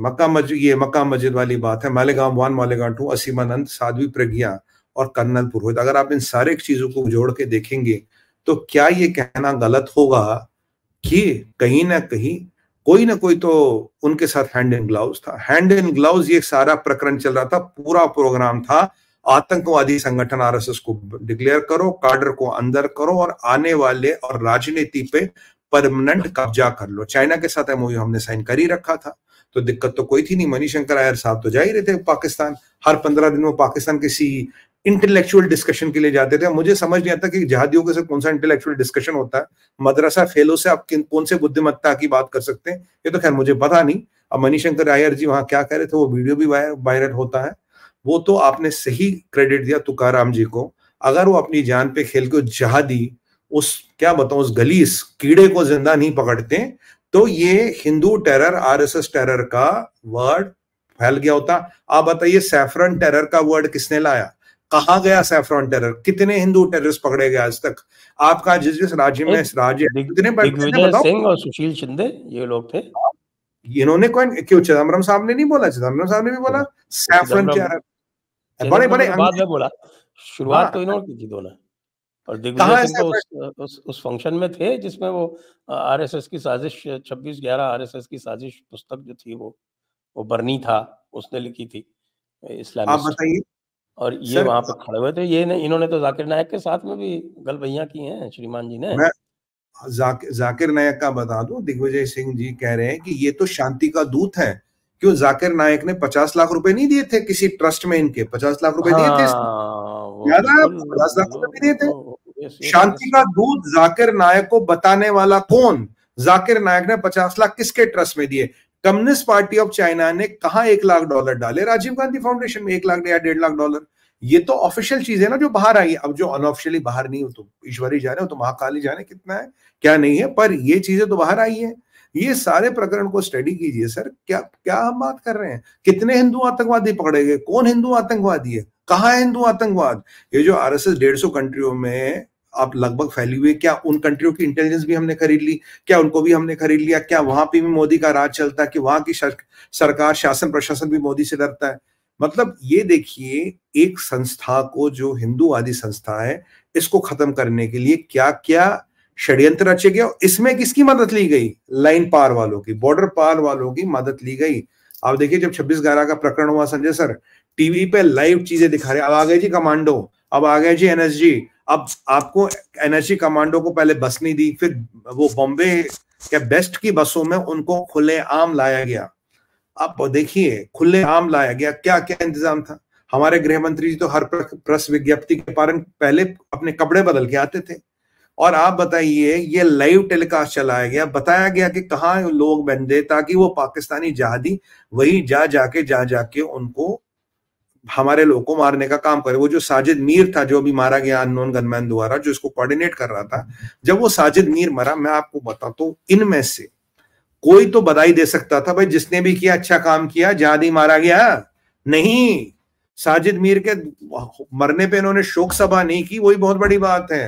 ये मक्का मस्जिद वाली बात है, मालेगांव 1, मालेगांव 2, असीमानंद, साध्वी प्रज्ञा और कर्नल पुरोहित, अगर आप इन सारे चीजों को जोड़ के देखेंगे तो क्या ये कहना गलत होगा कि कहीं ना कहीं कोई ना कोई तो उनके साथ हैंड इन ग्लाउज था। हैंड इन ग्लाउज ये सारा प्रकरण चल रहा था, पूरा प्रोग्राम था आतंकवादी संगठन आरएसएस को डिक्लेयर करो, कार्डर को अंदर करो और आने वाले और राजनीति पे परमानेंट कब्जा कर लो। चाइना के साथ एमओयू हमने साइन कर ही रखा था, तो दिक्कत तो कोई थी नहीं। मणिशंकर अय्यर साहब तो जा ही रहे थे पाकिस्तान, हर 15 दिन में पाकिस्तान किसी इंटेलेक्चुअल डिस्कशन के लिए जाते थे। मुझे समझ नहीं आता कि जहादियों के साथ कौन सा इंटेलेक्चुअल डिस्कशन होता है। मदरसा फेलो से आप कौन से बुद्धिमत्ता की बात कर सकते हैं, ये तो खैर मुझे पता नहीं। अब मणिशंकर अय्यर जी वहां क्या कह रहे थे, वो वीडियो भी वायरल होता है। वो तो आपने सही क्रेडिट दिया तुकाराम जी को। अगर वो अपनी जान पे खेल के जहादी, उस क्या बताऊं, उस गलीस कीड़े को जिंदा नहीं पकड़ते तो ये हिंदू टेरर, आरएसएस टेरर का वर्ड फैल गया होता। आप बताइए सैफरन टेरर का वर्ड किसने लाया, कहां गया सैफरन टेरर, कितने हिंदू टेररिस्ट पकड़े गए आज तक? आपका जिस जिस राज्य में राज्य कितने दिग्विजय बताओ। सिंह और सुशील शिंदे, ये लोग थे। इन्होंने कौन, क्यों चिदम्बरम साहब ने नहीं बोला? चिदम्बरम साहब ने भी बोला सैफरन चिदम्बरम टेरर। बड़े चिदम्बरम बड़े ने तो बाद अंग्रेज। में बोला, शुरुआत हाँ, तो इन्होंने की थी दोनों। और दिग्विजय कहाँ है सिंह तो सैफरन? उस फंक्शन में थे जिसमें वो आरएसएस की साजिश 26/11 आरएसएस की साजिश पुस्तक जो थी वो बर्नी था, उसने लिखी थी, आप इस्लामिस्ट। बताइए और ये सर। वहां पे खड़े हुए थे। ये नहीं, इन्होंने तो जाकिर नायक के साथ में भी गलबैयां की हैं श्रीमान जी ने। मैं जाकिर नायक का बता दूं, दिग्विजय सिंह जी कह रहे हैं कि ये तो शांति का दूत है, क्यों जाकिर नायक ने 50 लाख रुपए नहीं दिए थे किसी ट्रस्ट में, इनके 50 लाख रुपए दिए थे, हाँ, वो याद है? बिल्कुल 50 लाख रुपए दिए थे। यस यस शांति यस का दूत जाकिर नायक को बताने वाला कौन? जाकिर नायक ने 50 लाख किसके ट्रस्ट में दिए? कम्युनिस्ट पार्टी ऑफ चाइना ने कहा $1 लाख डाले राजीव गांधी फाउंडेशन में, 1 लाख या $1.5 लाख। ये तो ऑफिशियल चीज है ना जो बाहर आई। अब जो अनऑफिशियली बाहर नहीं हो तो ईश्वरी जाने, हो तो महाकाली जाने कितना है क्या नहीं है, पर ये चीजें तो बाहर आई है। ये सारे प्रकरण को स्टडी कीजिए सर, क्या क्या हम बात कर रहे हैं? कितने हिंदू आतंकवादी पकड़े गए? कौन हिंदू आतंकवादी है? कहाँ है हिंदू आतंकवाद? ये जो आरएसएस 150 कंट्रियों में आप लगभग फैली हुई, क्या उन कंट्रियों की इंटेलिजेंस भी हमने खरीद ली? क्या उनको भी हमने खरीद लिया? क्या वहां पे भी मोदी का राज चलता है? कि वहां की सरकार, शासन प्रशासन भी मोदी से डरता है? मतलब ये देखिए, एक संस्था को, जो हिंदूवादी संस्था है, इसको खत्म करने के लिए क्या क्या षड्यंत्र रचे गए। इसमें किसकी मदद ली गई? लाइन पार वालों की, बॉर्डर पार वालों की मदद ली गई। आप देखिए जब 26/11 का प्रकरण हुआ संजय सर, टीवी पे लाइव चीजें दिखा रहे, अब आ गए जी कमांडो, अब आ गए जी एनएसजी। अब आपको एनएसजी कमांडो को पहले बस नहीं दी, फिर वो बॉम्बे क्या बेस्ट की बसों में उनको खुलेआम लाया गया। आप देखिए खुलेआम लाया गया, क्या क्या इंतजाम था। हमारे गृह मंत्री जी तो हर प्रेस विज्ञप्ति के कारण पहले अपने कपड़े बदल के आते थे। और आप बताइए, ये लाइव टेलीकास्ट चलाया गया, बताया गया कि कहाँ लोग बंदे, ताकि वो पाकिस्तानी जहादी वही जाके उनको, हमारे लोगों को मारने का काम करे। वो जो साजिद मीर था, जो अभी मारा गया अननोन गनमैन द्वारा, जो इसको कोऑर्डिनेट कर रहा था, जब वो साजिद मीर मरा, मैं आपको बताता हूं, इनमें से कोई तो बधाई दे सकता था, भाई जिसने भी किया अच्छा काम किया, जहादी मारा गया नहीं। साजिद मीर के मरने पे इन्होंने शोक सभा नहीं की, वही बहुत बड़ी बात है।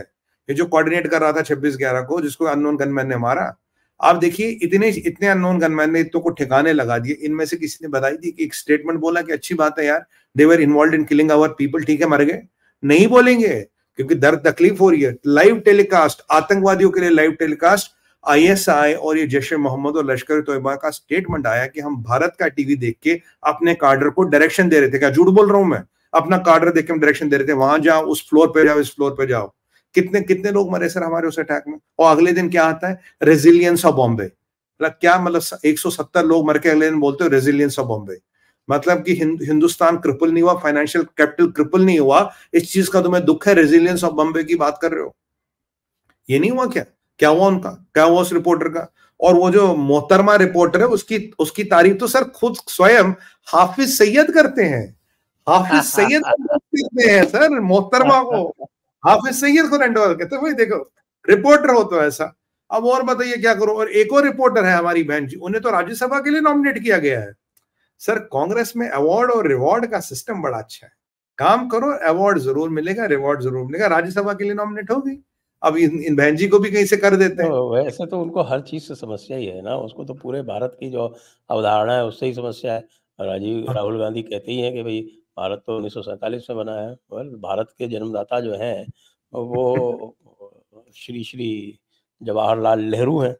ये जो कोऑर्डिनेट कर रहा था 26/11 को, जिसको अननोन गनमैन ने मारा, आप देखिए इतने अननोन गनमैन ने इतनों को ठिकाने लगा दिए। इनमें से किसी ने बधाई दी कि एक स्टेटमेंट बोला कि अच्छी बात है यार, they were involved in killing our people, ठीक है मर गए? नहीं बोलेंगे, क्योंकि दर्द तकलीफ हो रही है। लाइव टेलीकास्ट, आतंकवादियों के लिए लाइव टेलीकास्ट। आईएसआई और ये जैश ए मोहम्मद और लश्कर तोयबा का स्टेटमेंट आया कि हम भारत का टीवी देख के अपने कार्डर को डायरेक्शन दे रहे थे। क्या झूठ बोल रहा हूं मैं? अपना कार्डर देख के हम डायरेक्शन दे रहे थे, वहां जाओ, उस फ्लोर पे जाओ, इस फ्लोर पे जाओ। कितने कितने लोग मरे सर हमारे उस अटैक में। और अगले दिन क्या आता है? Resilience of Bombay. मतलब क्या, मतलब 170 लोग मर के अगले दिन बोलते हो रेजिलियंस ऑफ बॉम्बे। मतलब कि हिंदुस्तान क्रिपल नहीं हुआ, फाइनेंशियल कैपिटल क्रिपल नहीं हुआ, इस चीज का तुम्हें दुख है? रेजिलियंस ऑफ बॉम्बे की बात कर रहे हो? ये नहीं हुआ क्या? क्या हुआ उनका? क्या हुआ उस रिपोर्टर का? और वो जो मोहतरमा रिपोर्टर है, उसकी उसकी तारीफ तो सर खुद स्वयं हाफिज सैयद करते हैं। हाफिज सैयद करते हैं सर मोहतरमा को, हाफिज सैयद को रेंडोवर कहते हैं। भाई देखो, रिपोर्टर हो तो ऐसा। अब और बताइए क्या करो। और एक और रिपोर्टर है हमारी बहन जी, उन्हें तो राज्यसभा के लिए नॉमिनेट किया गया है। सर कांग्रेस में अवार्ड और रिवॉर्ड का सिस्टम बड़ा अच्छा है। काम करो, अवार्ड जरूर मिलेगा, रिवॉर्ड जरूर मिलेगा। राज्यसभा के लिए नॉमिनेट होगी, अब इन बहन जी को भी कहीं से कर देते हैं। तो वैसे तो उनको हर चीज़ से समस्या ही है ना, उसको तो पूरे भारत की जो अवधारणा है उससे ही समस्या है। राहुल गांधी कहते ही हैं कि भई भारत तो 1947 में बना है। वेल भारत के जन्मदाता जो हैं वो श्री श्री जवाहरलाल नेहरू हैं।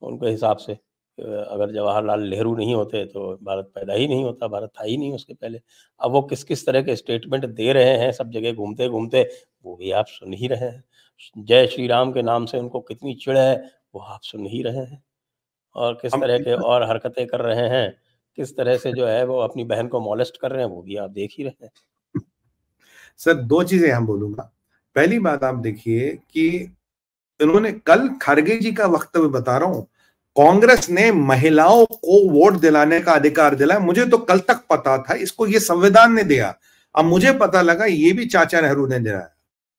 उनके हिसाब से अगर जवाहरलाल नेहरू नहीं होते तो भारत पैदा ही नहीं होता, भारत था ही नहीं उसके पहले। अब वो किस-किस तरह के स्टेटमेंट दे रहे हैं सब जगह घूमते-घूमते, वो भी आप सुन ही रहे हैं। जय श्री राम के नाम से उनको कितनी चिढ़ है, वो आप सुन ही रहे हैं। और किस हम तरह के और हरकतें कर रहे हैं, किस तरह से जो है वो अपनी बहन को मॉलेस्ट कर रहे हैं, वो भी आप देख ही रहे हैं। सर 2 चीजें हम बोलूंगा। पहली बात आप देखिए कि इन्होंने कल खरगे जी का वक्तव्य बता रहा हूं, कांग्रेस ने महिलाओं को वोट दिलाने का अधिकार दिलाया। मुझे तो कल तक पता था इसको ये संविधान ने दिया, अब मुझे पता लगा ये भी चाचा नेहरू ने दिलाया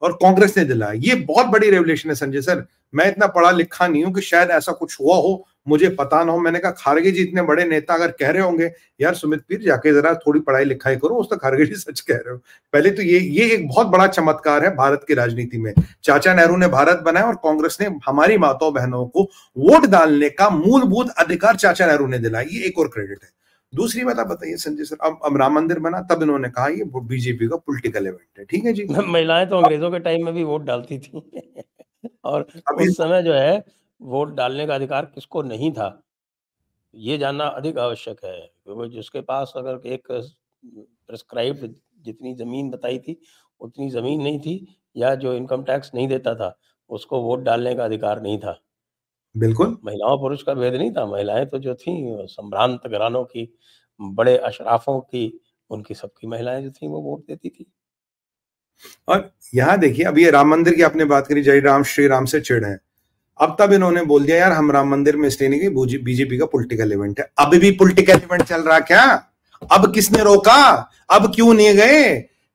और कांग्रेस ने दिलाया। ये बहुत बड़ी रेवलेशन है संजय सर। मैं इतना पढ़ा लिखा नहीं हूं कि शायद ऐसा कुछ हुआ हो, मुझे पता ना हो। मैंने कहा खारगे जी इतने बड़े नेता अगर कह रहे होंगे, यार सुमित पीर जाके जरा थोड़ी पढ़ाई लिखाई करो, उस तो खारगे जी सच कह रहे हो। पहले तो ये एक बहुत बड़ा चमत्कार है भारत की राजनीति में। चाचा नेहरू ने भारत बनाया और कांग्रेस ने हमारी माताओं बहनों को वोट डालने का मूलभूत अधिकार चाचा नेहरू ने दिलाया, ये एक और क्रेडिट है। दूसरी बात आप बताइए संजय सर, अब राम मंदिर बना तब इन्होंने कहा ये बीजेपी का पॉलिटिकल इवेंट है, ठीक है जी। महिलाएँ तो अंग्रेज़ों के टाइम में भी वोट डालती थी और अभी उस समय जो है वोट डालने का अधिकार किसको नहीं था, ये जानना अधिक आवश्यक है। क्योंकि जिसके पास अगर एक प्रिस्क्राइब्ड जितनी ज़मीन बताई थी, उतनी ज़मीन नहीं थी या जो इनकम टैक्स नहीं देता था, उसको वोट डालने का अधिकार नहीं था। बिल्कुल महिलाओं पुरुष का भेद नहीं था, महिलाएँ तो जो थीं संभ्रांत घरानों की, बड़े अशराफों की, उनकी सबकी महिलाएं जो थी वो वोट देती थी। और यहाँ देखिए, अब ये राम मंदिर की आपने बात करी, जय राम श्री राम से चिढ़ है। अब तब इन्होंने बोल दिया यार हम राम मंदिर में इसलिए नहीं गए, बीजेपी का पॉलिटिकल इवेंट है। अभी भी पॉलिटिकल इवेंट चल रहा क्या? अब किसने रोका? अब क्यों नहीं गए?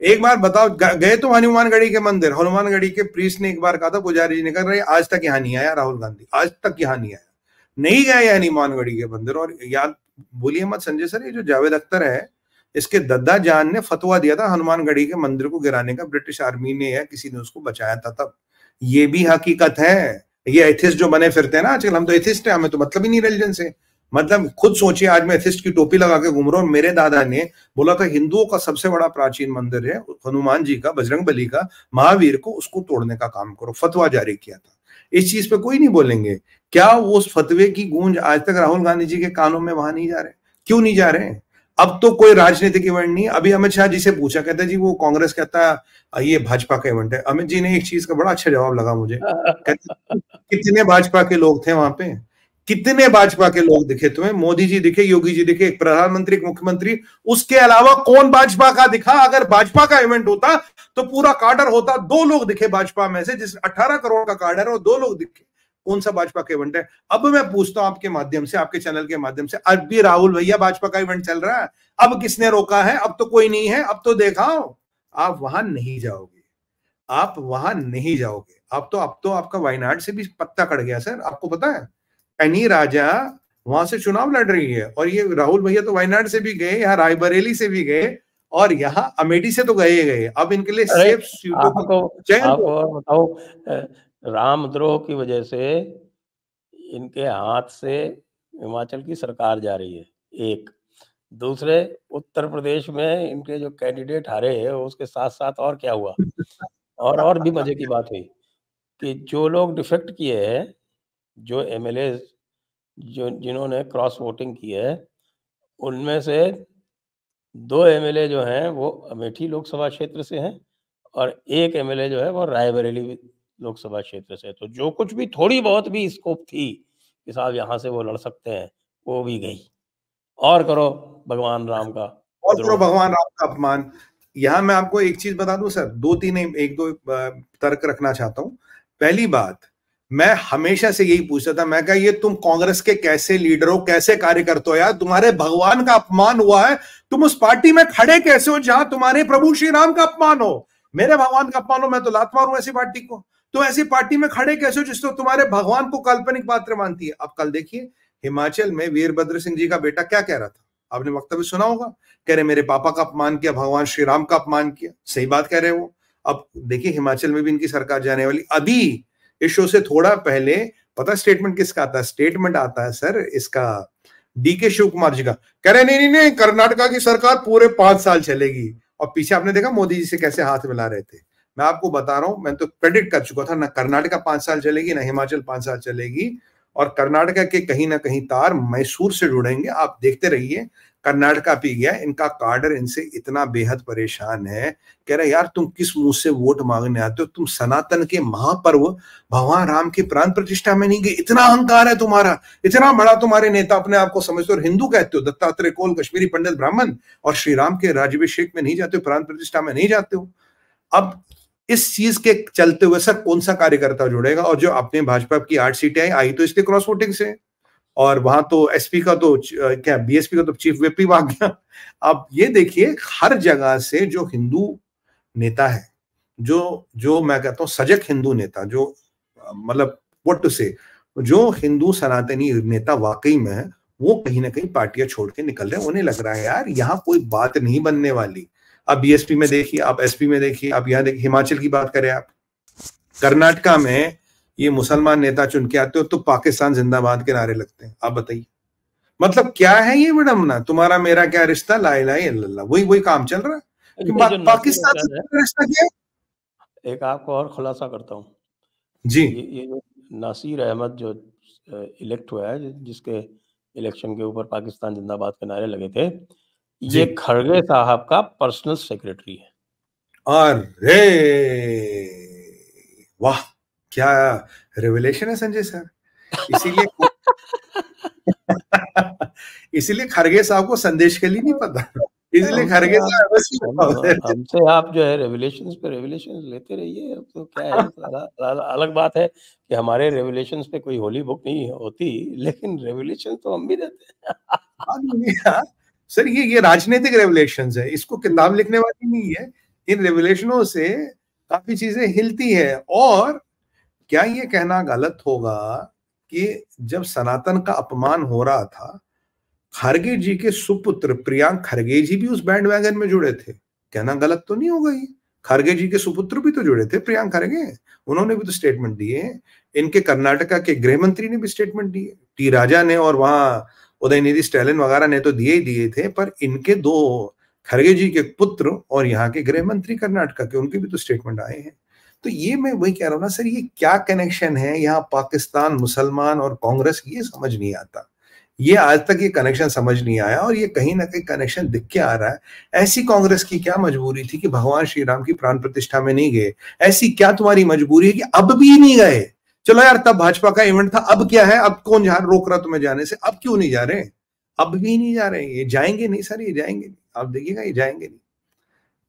एक बार बताओ, गए तो हनुमानगढ़ी के मंदिर, हनुमानगढ़ी के प्रीस्ट ने एक बार कहा था, पुजारी जी ने कहा आज तक यहाँ नहीं आया राहुल गांधी, आज तक यहाँ नहीं आया, नहीं गए हनुमानगढ़ी के मंदिर। और याद बोलिए मत संजय सर, ये जो जावेद अख्तर है, इसके दद्दा जान ने फतवा दिया था हनुमानगढ़ी के मंदिर को गिराने का, ब्रिटिश आर्मी ने या किसी ने उसको बचाया था तब। ये भी हकीकत है। ये एथिस्ट जो बने फिरते हैं ना आजकल, हम तो एथिस्ट हैं, हमें तो मतलब ही नहीं रिलीजन से। मतलब खुद सोचिए, आज मैं एथिस्ट की टोपी लगा के घूम रहा हूँ, मेरे दादा ने बोला था हिंदुओं का सबसे बड़ा प्राचीन मंदिर है हनुमान जी का, बजरंग बली का, महावीर को, उसको तोड़ने का काम करो, फतवा जारी किया था। इस चीज पे कोई नहीं बोलेंगे। क्या उस फतवे की गूंज आज तक राहुल गांधी जी के कानों में वहां नहीं जा रहे? क्यों नहीं जा रहे हैं? अब तो कोई राजनीतिक इवेंट नहीं। अभी अमित शाह जी से पूछा, कहते जी वो कांग्रेस कहता है ये भाजपा का इवेंट है। अमित जी ने एक चीज का बड़ा अच्छा जवाब लगा मुझे, कहते कितने भाजपा के लोग थे वहां पे? कितने भाजपा के लोग दिखे तुम्हें? मोदी जी दिखे, योगी जी दिखे, एक प्रधानमंत्री, एक मुख्यमंत्री, उसके अलावा कौन भाजपा का दिखा? अगर भाजपा का इवेंट होता तो पूरा कार्डर होता, 2 लोग दिखे भाजपा में से, जिस 18 करोड़ का कार्डर है वो 2 लोग दिखे। कौन सा भाजपा का इवेंट है? अब मैं पूछता हूं आपके माध्यम से, आपके चैनल के माध्यम से, अब भी राहुल भैया भाजपा का इवेंट चल रहा है, अब किसने रोका है? अब तो कोई नहीं है, अब तो देखाओ। आप वहां नहीं जाओगे, आप वहां नहीं जाओगे। अब तो आपका वायनाड से भी पत्ता कट गया सर, आपको पता है? एनी राजा वहां से चुनाव लड़ रही है, और ये राहुल भैया तो वायनाड से भी गए, यहाँ रायबरेली से भी गए, और यहाँ अमेठी से तो गए। अब इनके लिए सेफ सीटों आपको और बताओ, रामद्रोह की वजह से इनके हाथ से हिमाचल की सरकार जा रही है, एक। दूसरे, उत्तर प्रदेश में इनके जो कैंडिडेट हारे हैं उसके साथ साथ और क्या हुआ, और भी मजे की बात हुई कि जो लोग डिफेक्ट किए हैं, जो एमएलए जो जिन्होंने क्रॉस वोटिंग की है, उनमें से 2 एमएलए जो हैं वो अमेठी लोकसभा क्षेत्र से हैं, और 1 एमएलए जो है वो रायबरेली लोकसभा क्षेत्र से। तो जो कुछ भी थोड़ी बहुत भी स्कोप थी कि साहब यहाँ से वो लड़ सकते हैं, वो भी गई। और करो भगवान राम का और करो द्रोह। भगवान राम का अपमान। यहाँ मैं आपको एक चीज बता दूं सर, 2-3 एक दो तर्क रखना चाहता हूँ। पहली बात, मैं हमेशा से यही पूछता था, मैं कहा ये तुम कांग्रेस के कैसे लीडर हो, कैसे कार्यकर्ता हो यार? तुम्हारे भगवान का अपमान हुआ है, तुम उस पार्टी में खड़े कैसे हो जहां तुम्हारे प्रभु श्री राम का अपमान हो? मेरे भगवान का अपमान हो, मैं तो लात मारूं ऐसी पार्टी को। तो ऐसी पार्टी में खड़े कैसे हो जिसको तुम्हारे भगवान को काल्पनिक पात्र मानती है? अब कल देखिए हिमाचल में वीरभद्र सिंह जी का बेटा क्या कह रहा था, आपने वक्तव्य सुना होगा, कह रहे मेरे पापा का अपमान किया, भगवान श्री राम का अपमान किया। सही बात कह रहे वो। अब देखिए हिमाचल में भी इनकी सरकार जाने वाली। अभी इस शो से थोड़ा पहले पता स्टेटमेंट किसका आता है? स्टेटमेंट आता है सर इसका डीके शिव कुमार जी का, कह रहे नहीं नहीं नहीं, कर्नाटका की सरकार पूरे 5 साल चलेगी। और पीछे आपने देखा मोदी जी से कैसे हाथ मिला रहे थे। मैं आपको बता रहा हूं, मैं तो प्रेडिक्ट कर चुका था, ना कर्नाटका 5 साल चलेगी, ना हिमाचल 5 साल चलेगी। और कर्नाटका के कहीं ना कहीं तार मैसूर से जुड़ेंगे, आप देखते रहिए। कर्नाटका पी गया, इनका कार्डर इनसे इतना बेहद परेशान है, कह रहे यार तुम किस मुंह से वोट मांगने आते हो? तुम सनातन के महापर्व भगवान राम की प्राण प्रतिष्ठा में नहीं गए। इतना अहंकार है तुम्हारा, इतना बड़ा तुम्हारे नेता अपने आप को समझते हो, और हिंदू कहते हो, दत्तात्रेय कोल कश्मीरी पंडित ब्राह्मण, और श्री राम के राज्याभिषेक में नहीं जाते हो, प्राण प्रतिष्ठा में नहीं जाते हो। अब इस चीज के चलते हुए सर कौन सा कार्यकर्ता जुड़ेगा? और जो अपने भाजपा की 8 सीटें आई तो इसलिए क्रॉस वोटिंग से, और वहां तो एसपी का तो क्या बीएसपी का तो चीफ व्हिप भाग गया। अब ये देखिए हर जगह से जो हिंदू नेता है, जो जो मैं कहता हूं सजग हिंदू नेता, जो मतलब व्हाट टू से, जो हिंदू सनातनी नेता वाकई में है, वो कहीं ना कहीं पार्टियां छोड़ के निकल रहे हैं। उन्हें लग रहा है यार यहाँ कोई बात नहीं बनने वाली। अब बीएसपी में देखिए, आप एसपी में देखिए, आप यहाँ देखिए, हिमाचल की बात करें, आप कर्नाटका में ये मुसलमान नेता चुन के आते हो तो पाकिस्तान जिंदाबाद के नारे लगते हैं। आप बताइए मतलब क्या है ये विडम्बना? तुम्हारा मेरा क्या रिश्ता, ला इलाहा इल्लल्लाह, वही वही काम चल रहा है। पाकिस्तान से रिश्ता क्या है? एक आपको और खुलासा करता हूँ जी, ये जो नासिर अहमद जो इलेक्ट हुआ है, जिसके इलेक्शन के ऊपर पाकिस्तान जिंदाबाद के नारे लगे थे, ये खड़गे साहब का पर्सनल सेक्रेटरी है। अरे वाह, क्या रेवलेशन है संजय सर। इसीलिए इसीलिए खरगे साहब को संदेश के लिए नहीं पता, इसलिए खरगे साहब हमसे आप जो है रेवलेशंस पे रेवलेशंस लेते रहिए, अब तो क्या है, अलग बात है कि हमारे रेवलेशंस पे कोई होली बुक नहीं होती, लेकिन रेवलेशन तो हम भी देते हैं। सर ये राजनीतिक रेवलेशंस है, इसको किताब लिखने वाली नहीं है। इन रेवलेशनों से काफी चीजें हिलती है। और क्या ये कहना गलत होगा कि जब सनातन का अपमान हो रहा था, खरगे जी के सुपुत्र प्रियांक खरगे जी भी उस बैंड वैगन में जुड़े थे? कहना गलत तो नहीं होगा ये? खरगे जी के सुपुत्र भी तो जुड़े थे, प्रियांक खरगे, उन्होंने भी तो स्टेटमेंट दिए हैं। इनके कर्नाटका के गृह मंत्री ने भी स्टेटमेंट दिए, टी राजा ने और वहां उदयनिधि स्टैलिन वगैरह ने तो दिए ही दिए थे, पर इनके दो खरगे जी के पुत्र और यहाँ के गृह मंत्री कर्नाटका के, उनके भी तो स्टेटमेंट आए हैं। तो ये मैं वही कह रहा हूँ ना सर, ये क्या कनेक्शन है यहाँ पाकिस्तान, मुसलमान और कांग्रेस, ये समझ नहीं आता। ये आज तक ये कनेक्शन समझ नहीं आया, और ये कहीं ना कहीं कनेक्शन दिख के आ रहा है। ऐसी कांग्रेस की क्या मजबूरी थी कि भगवान श्री राम की प्राण प्रतिष्ठा में नहीं गए? ऐसी क्या तुम्हारी मजबूरी है कि अब भी नहीं गए? चलो यार, तब भाजपा का इवेंट था, अब क्या है, अब कौन रोक रहा तुम्हें जाने से? अब क्यों नहीं जा रहे? अब भी नहीं जा रहे, ये जाएंगे नहीं सर, ये जाएंगे नहीं, आप देखिएगा, ये जाएंगे नहीं।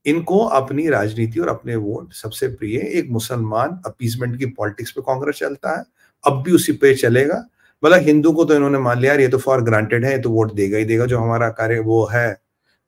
इनको अपनी राजनीति और अपने वोट सबसे प्रिय। एक मुसलमान अपीसमेंट की पॉलिटिक्स पे कांग्रेस चलता है, अब भी उसी पे चलेगा। मतलब हिंदू को तो इन्होंने मान लिया यार, ये तो फॉर ग्रांटेड है, ये तो वोट देगा ही देगा, जो हमारा कार्य वो है,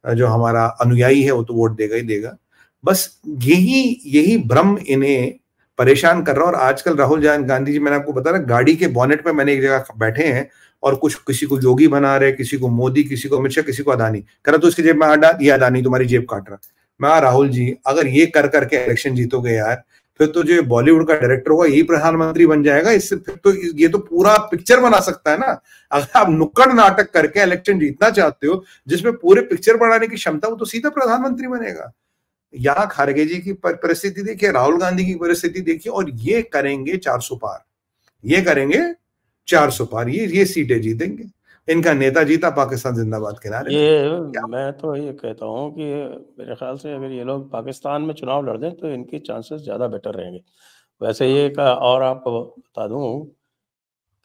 जो हमारा अनुयायी है वो तो वोट देगा ही देगा। बस यही भ्रम इन्हें परेशान कर रहा है। और आजकल राहुल गांधी जी, मैंने आपको बताया, गाड़ी के बॉनेट पे मैंने एक जगह बैठे हैं और कुछ किसी को योगी बना रहे, किसी को मोदी, किसी को अमित शाह, किसी को अदानी। कह रहा तो उसकी जेब में ये अदानी तुम्हारी जेब काट रहा। मैं, राहुल जी अगर ये कर करके इलेक्शन जीतोगे यार, फिर तो जो बॉलीवुड का डायरेक्टर होगा यही प्रधानमंत्री बन जाएगा। इससे फिर तो ये तो पूरा पिक्चर बना सकता है ना। अगर आप नुक्कड़ नाटक करके इलेक्शन जीतना चाहते हो जिसमें पूरे पिक्चर बनाने की क्षमता, वो तो सीधा प्रधानमंत्री बनेगा। यहाँ खरगे जी की परिस्थिति देखिए, राहुल गांधी की परिस्थिति देखिए, और ये करेंगे 400 पार, ये करेंगे 400 पार, ये सीटें जीतेंगे। इनका नेता जीता, पाकिस्तान जिंदाबाद के नारे। ये मैं तो ये कहता हूँ कि मेरे ख्याल से अगर ये लोग पाकिस्तान में चुनाव लड़ दें तो इनके चांसेस ज़्यादा बेटर रहेंगे। वैसे ये का और आपको बता दूँ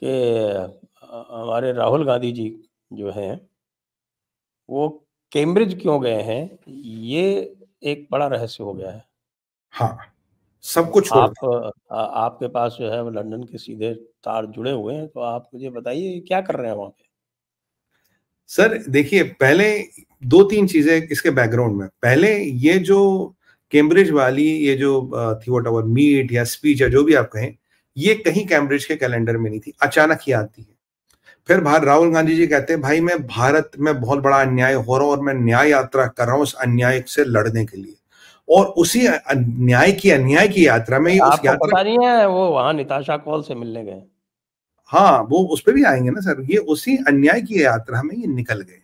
कि हमारे राहुल गांधी जी जो हैं, वो कैम्ब्रिज क्यों गए हैं, ये एक बड़ा रहस्य हो गया है। हाँ, सब कुछ छोड़ आपके पास जो है वो लंदन के सीधे तार जुड़े हुए हैं, तो आप मुझे बताइए क्या कर रहे हैं वहाँ पे? सर देखिए, पहले 2-3 चीजें इसके बैकग्राउंड में। पहले ये जो कैम्ब्रिज वाली ये जो थी, वॉट एवर मीट या स्पीच या जो भी आप कहें, ये कहीं कैम्ब्रिज के कैलेंडर में नहीं थी, अचानक ही आती है। फिर बाहर राहुल गांधी जी कहते हैं, भाई मैं भारत में बहुत बड़ा अन्याय हो रहा हूं और मैं न्याय यात्रा कर रहा हूं उस अन्याय से लड़ने के लिए। और उसी अन्याय की यात्रा में आपको पता नहीं है वो वहां निताशा कौल से मिलने गए? हाँ, वो उस पे भी आएंगे ना सर। ये उसी अन्याय की यात्रा में ये निकल गए,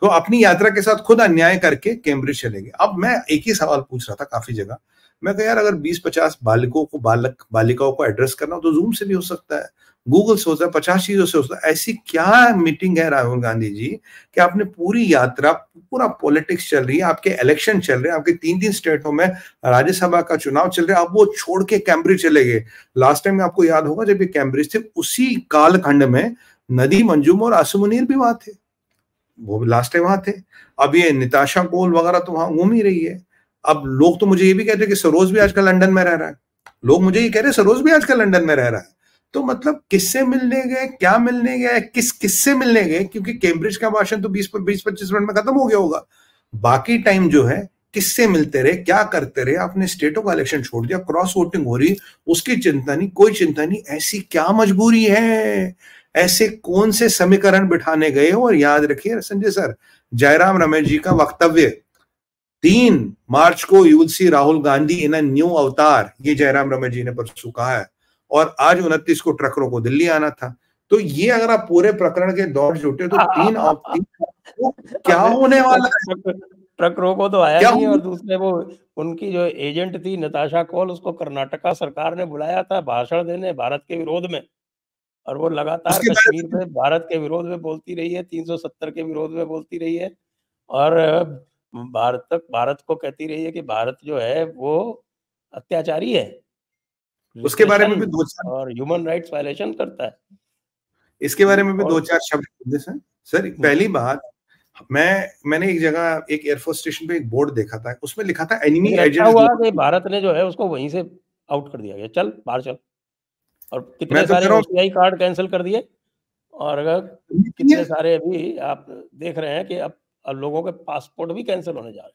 तो अपनी यात्रा के साथ खुद अन्याय करके कैम्ब्रिज चले गए। अब मैं एक ही सवाल पूछ रहा था काफी जगह, मैं कहा यार अगर 20-50 बालिकाओं को एड्रेस करना हो तो जूम से भी हो सकता है, गूगल से होता है, 50 चीजों से होता है। ऐसी क्या मीटिंग है राहुल गांधी जी कि आपने पूरी यात्रा, पूरा पॉलिटिक्स चल रही है, आपके इलेक्शन चल रहे हैं, आपके 3 स्टेटों में राज्यसभा का चुनाव चल रहा है, आप वो छोड़ के कैम्ब्रिज चले गए। लास्ट टाइम आपको याद होगा जब ये कैम्ब्रिज थे, उसी कालखंड में नदीम अंजुम और आसिम मुनीर भी वहां थे, वो भी लास्ट टाइम वहां थे। अब ये निताशा कोल वगैरह तो वहां घूम ही रही है। अब लोग तो मुझे ये भी कहते हैं कि सरोज भी आजकल लंदन में रह रहा है, लोग मुझे ये कह रहे हैं सरोज भी आजकल लंदन में रह रहा है। तो मतलब किससे मिलने गए, क्या मिलने गए, किससे मिलने गए? क्योंकि कैम्ब्रिज का भाषण तो 20-25 मिनट में खत्म हो गया होगा। बाकी टाइम जो है किससे मिलते रहे, क्या करते रहे? आपने स्टेटों का इलेक्शन छोड़ दिया, क्रॉस वोटिंग हो रही, उसकी चिंता नहीं, कोई चिंता नहीं। ऐसी क्या मजबूरी है? ऐसे कौन से समीकरण बिठाने गए हो? और याद रखिए संजय सर, जयराम रमेश जी का वक्तव्य 3 मार्च को you will see Rahul Gandhi in a new अवतार, ये जयराम रमेश जी ने परसों कहा है। और आज 29 को ट्रकरों को दिल्ली आना था। तो ये अगर आप पूरे प्रकरण के दौर जुटे तो 3 क्या होने वाला है? ट्रकरों को तो आया नहीं, और दूसरे वो उनकी जो एजेंट थी नताशा कौल, उसको कर्नाटका सरकार ने बुलाया था भाषण देने भारत के विरोध में, और वो लगातार कश्मीर पे भारत के विरोध में बोलती रही है, 370 के विरोध में बोलती रही है, और भारत को कहती रही है कि भारत जो है वो अत्याचारी है, उसके बारे में भी 2 और ह्यूमन राइट्स वायलेशन करता है। इसके बारे में भी और 2-4 शब्द बोलते सर। सर पहली बात, मैंने एक जगह एक एयरफोर्स स्टेशन पे एक बोर्ड देखा था, उसमें लिखा था एनिमी लेकिन अच्छा एजेंट्स हुआ डू। कि भारत ने जो है उसको वहीं से आउट कर दिया गया, चल बाहर चल। और मैं कितने तो कह सारे रहा हूँ ओसीआई कार्ड कैंसिल कर दिए, और अगर नहीं है। कितने सारे अभी आप देख रहे हैं कि अब लोगों के पासपोर्ट भी कैंसिल होने जा रहे हैं।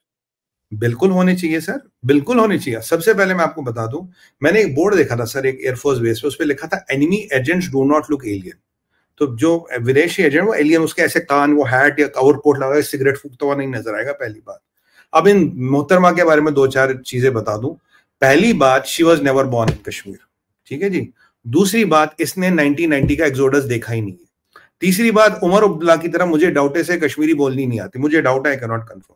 बिल्कुल होने चाहिए सर, बिल्कुल होने चाहिए। सबसे पहले मैं आपको बता दूं, मैंने एक बोर्ड देखा था सर एक एयरफोर्स बेस पे, उस पे लिखा था enemy agents do not look alien. तो जो विदेशी एजेंट वो एलियन, उसके ऐसे कान, वो हैट या कवर कोट लगा सिगरेट फूकता हुआ नहीं नजर आएगा, पहली बात। अब इन मोहतरमा के बारे में 2-4 चीजें बता दूं। पहली बात, she was never born in Kashmir, ठीक है जी। दूसरी बात, इसने 1990 का एक्सोडस देखा ही नहीं है। तीसरी बात, उमर अब्दुल्ला की तरह मुझे डाउट है से कश्मीरी बोलनी नहीं आती, मुझे डाउट है, आई कैन नॉट कंफर्म।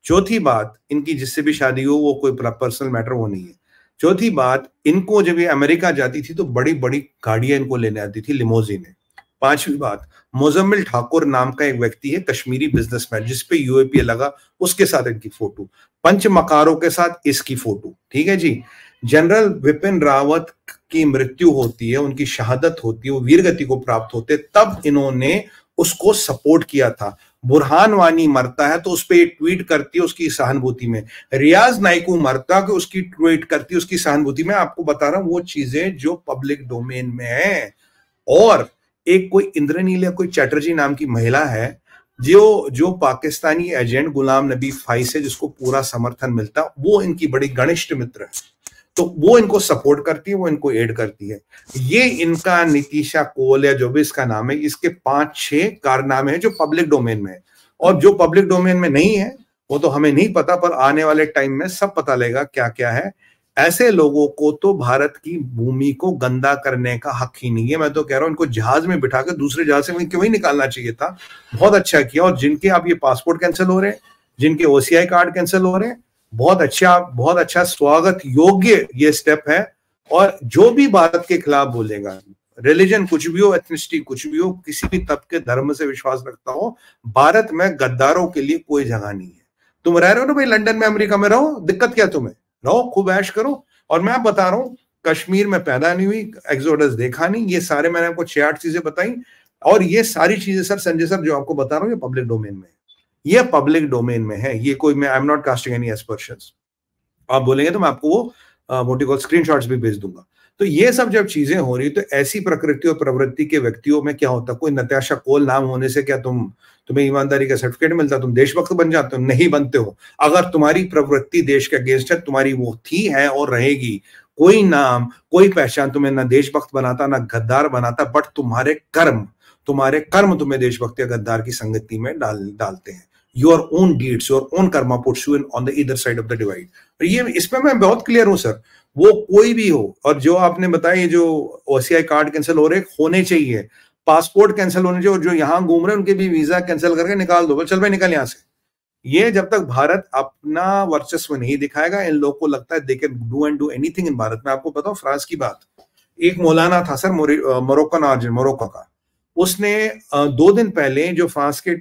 चौथी बात, इनकी जिससे भी शादी हो वो कोई पर्सनल मैटर वो नहीं है। चौथी बात, इनको जब ये अमेरिका जाती थी तो बड़ी बड़ी गाड़ियां इनको लेने आती थी, लिमोजिन। पांचवी बात, मोजम्मिल ठाकुर नाम का एक व्यक्ति है, कश्मीरी बिजनेसमैन, जिसपे यूएपीए लगा, उसके साथ इनकी फोटो, पंच मकारों के साथ इसकी फोटो, ठीक है जी। जनरल विपिन रावत की मृत्यु होती है, उनकी शहादत होती है, वो वीरगति को प्राप्त होते, तब इन्होंने उसको सपोर्ट किया था। बुरहान वानी मरता है तो उस पर ट्वीट करती है उसकी सहानुभूति में। रियाज नाइकू मरता कि उसकी ट्वीट करती है उसकी सहानुभूति में। आपको बता रहा हूं वो चीजें जो पब्लिक डोमेन में है। और एक कोई इंद्रनील या कोई चैटर्जी नाम की महिला है, जो पाकिस्तानी एजेंट गुलाम नबी फाइज है, जिसको पूरा समर्थन मिलता, वो इनकी बड़ी घनिष्ठ मित्र है। तो वो इनको सपोर्ट करती है, वो इनको एड करती है। ये इनका नीतीशा कोल या जो भी इसका नाम है, इसके 5-6 कारनामे हैं जो पब्लिक डोमेन में है। और जो पब्लिक डोमेन में नहीं है वो तो हमें नहीं पता, पर आने वाले टाइम में सब पता लगेगा क्या क्या है। ऐसे लोगों को तो भारत की भूमि को गंदा करने का हक ही नहीं है। मैं तो कह रहा हूं इनको जहाज में बिठा कर दूसरे जहाज से क्यों ही निकालना चाहिए था। बहुत अच्छा किया। और जिनके अब ये पासपोर्ट कैंसिल हो रहे हैं, जिनके ओसीआई कार्ड कैंसिल हो रहे हैं, बहुत अच्छा स्वागत योग्य ये स्टेप है। और जो भी भारत के खिलाफ बोलेगा, रिलीजन कुछ भी हो, एथनिसिटी कुछ भी हो, किसी भी तबके धर्म से विश्वास रखता हो, भारत में गद्दारों के लिए कोई जगह नहीं है। तुम रह रहे हो ना भाई लंदन में, अमेरिका में रहो, दिक्कत क्या तुम्हें, रहो खूब ऐश करो। और मैं आप बता रहा हूं, कश्मीर में पैदा नहीं हुई, एक्सोडस देखा नहीं, ये सारे मैंने आपको 6-8 चीजें बताई। और ये सारी चीजें सर, संजय सर, जो आपको बता रहा हूँ, ये पब्लिक डोमेन में है। ये पब्लिक डोमेन में है, ये कोई, मैं I am not casting any aspersions. आप बोलेंगे तो मैं आपको वो मोटिकॉल स्क्रीनशॉट्स भी भेज दूंगा। तो ये सब जब चीजें हो रही, तो ऐसी प्रकृति और प्रवृत्ति के व्यक्तियों में क्या होता, कोई नताशा कोल नाम होने से क्या तुम्हें ईमानदारी का सर्टिफिकेट मिलता, तुम देशभक्त बन जाते हो? नहीं बनते हो। अगर तुम्हारी प्रवृत्ति देश के अगेंस्ट है, तुम्हारी वो थी, है और रहेगी। कोई नाम, कोई पहचान तुम्हें ना देशभक्त बनाता ना गद्दार बनाता, बट तुम्हारे कर्म तुम्हें देशभक्त या गद्दार की संगति में डालते हैं। Your own deeds, your own Karma puts you in on the either side of the divide. ये इसमें मैं बहुत क्लियर हूं सर, वो कोई भी हो। और जो आपने बताया, ये जो ओसीआई कार्ड कैंसिल हो रहे होने चाहिए, पासपोर्ट कैंसिल होने चाहिए, और जो यहां घूम रहे हैं उनके भी वीजा कैंसिल करके निकाल दो, चल भाई निकल यहां से। ये जब तक भारत अपना वर्चस्व नहीं दिखाएगा, इन लोगों को लगता है they can do and do anything in Bharat. में आपको बताऊं फ्रांस की बात, एक मौलाना था सर, मोरक्कन ऑरिजिन, मोरक्को का। उसने 2 दिन पहले जो फ्रांस के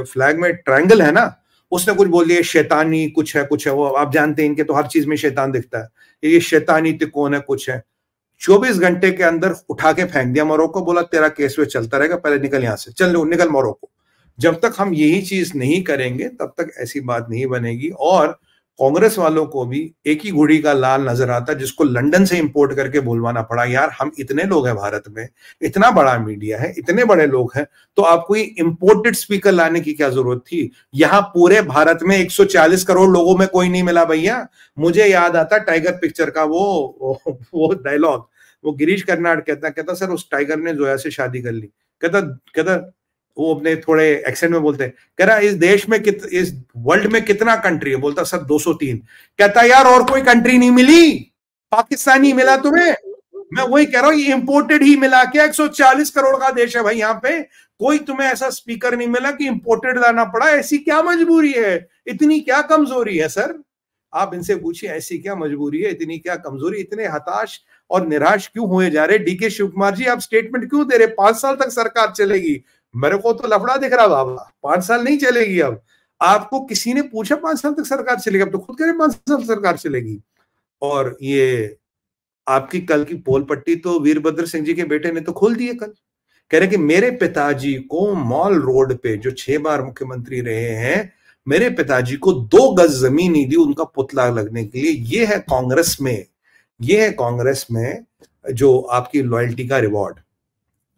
फ्लैग में ट्रायंगल है ना, उसने कुछ बोल दिया शैतानी कुछ है वो, आप जानते हैं इनके तो हर चीज में शैतान दिखता है, ये शैतानी तिकोन है कुछ है। 24 घंटे के अंदर उठा के फेंक दिया मोरक्को, बोला तेरा केस वे चलता रहेगा, पहले निकल यहां से, चल निकल मोरक्को। जब तक हम यही चीज नहीं करेंगे तब तक ऐसी बात नहीं बनेगी। और कांग्रेस वालों को भी एक ही घोड़ी का लाल नजर आता, जिसको लंदन से इंपोर्ट करके बुलवाना पड़ा। यार हम इतने लोग हैं भारत में, इतना बड़ा मीडिया है, इतने बड़े लोग हैं, तो आपको इंपोर्टेड स्पीकर लाने की क्या जरूरत थी? यहां पूरे भारत में 140 करोड़ लोगों में कोई नहीं मिला भैया। मुझे याद आता टाइगर पिक्चर का वो डायलॉग, वो गिरीश कर्नाड कहता सर उस टाइगर ने जोया से शादी कर ली। कहता वो अपने थोड़े एक्सेंट में बोलते हैं, कह रहा इस देश में इस वर्ल्ड में कितना कंट्री है? बोलता सर 203। कहता यार और कोई कंट्री नहीं मिली, पाकिस्तानी मिला तुम्हें। मैं वही कह रहा हूं, ये इंपोर्टेड ही मिला क्या? 140 करोड़ का देश है भाई, यहाँ पे कोई तुम्हें ऐसा स्पीकर नहीं मिला कि इंपोर्टेड लाना पड़ा। ऐसी क्या मजबूरी है, इतनी क्या कमजोरी है सर? आप इनसे पूछिए ऐसी क्या मजबूरी है, इतनी क्या कमजोरी, इतने हताश और निराश क्यों हुए जा रहे? डीके शिव कुमार जी आप स्टेटमेंट क्यों दे रहे 5 साल तक सरकार चलेगी? मेरे को तो लफड़ा दिख रहा बाबा, 5 साल नहीं चलेगी। अब आपको किसी ने पूछा 5 साल तक सरकार चलेगी? अब तो खुद कह रहे 5 साल सरकार चलेगी। और ये आपकी कल की पोल पट्टी तो वीरभद्र सिंह जी के बेटे ने तो खोल दी है कल। कह रहे कि मेरे पिताजी को मॉल रोड पे, जो 6 बार मुख्यमंत्री रहे हैं, मेरे पिताजी को 2 गज जमीन नहीं दी उनका पुतला लगने के लिए। ये है कांग्रेस में, ये है कांग्रेस में जो आपकी लॉयल्टी का रिवॉर्ड।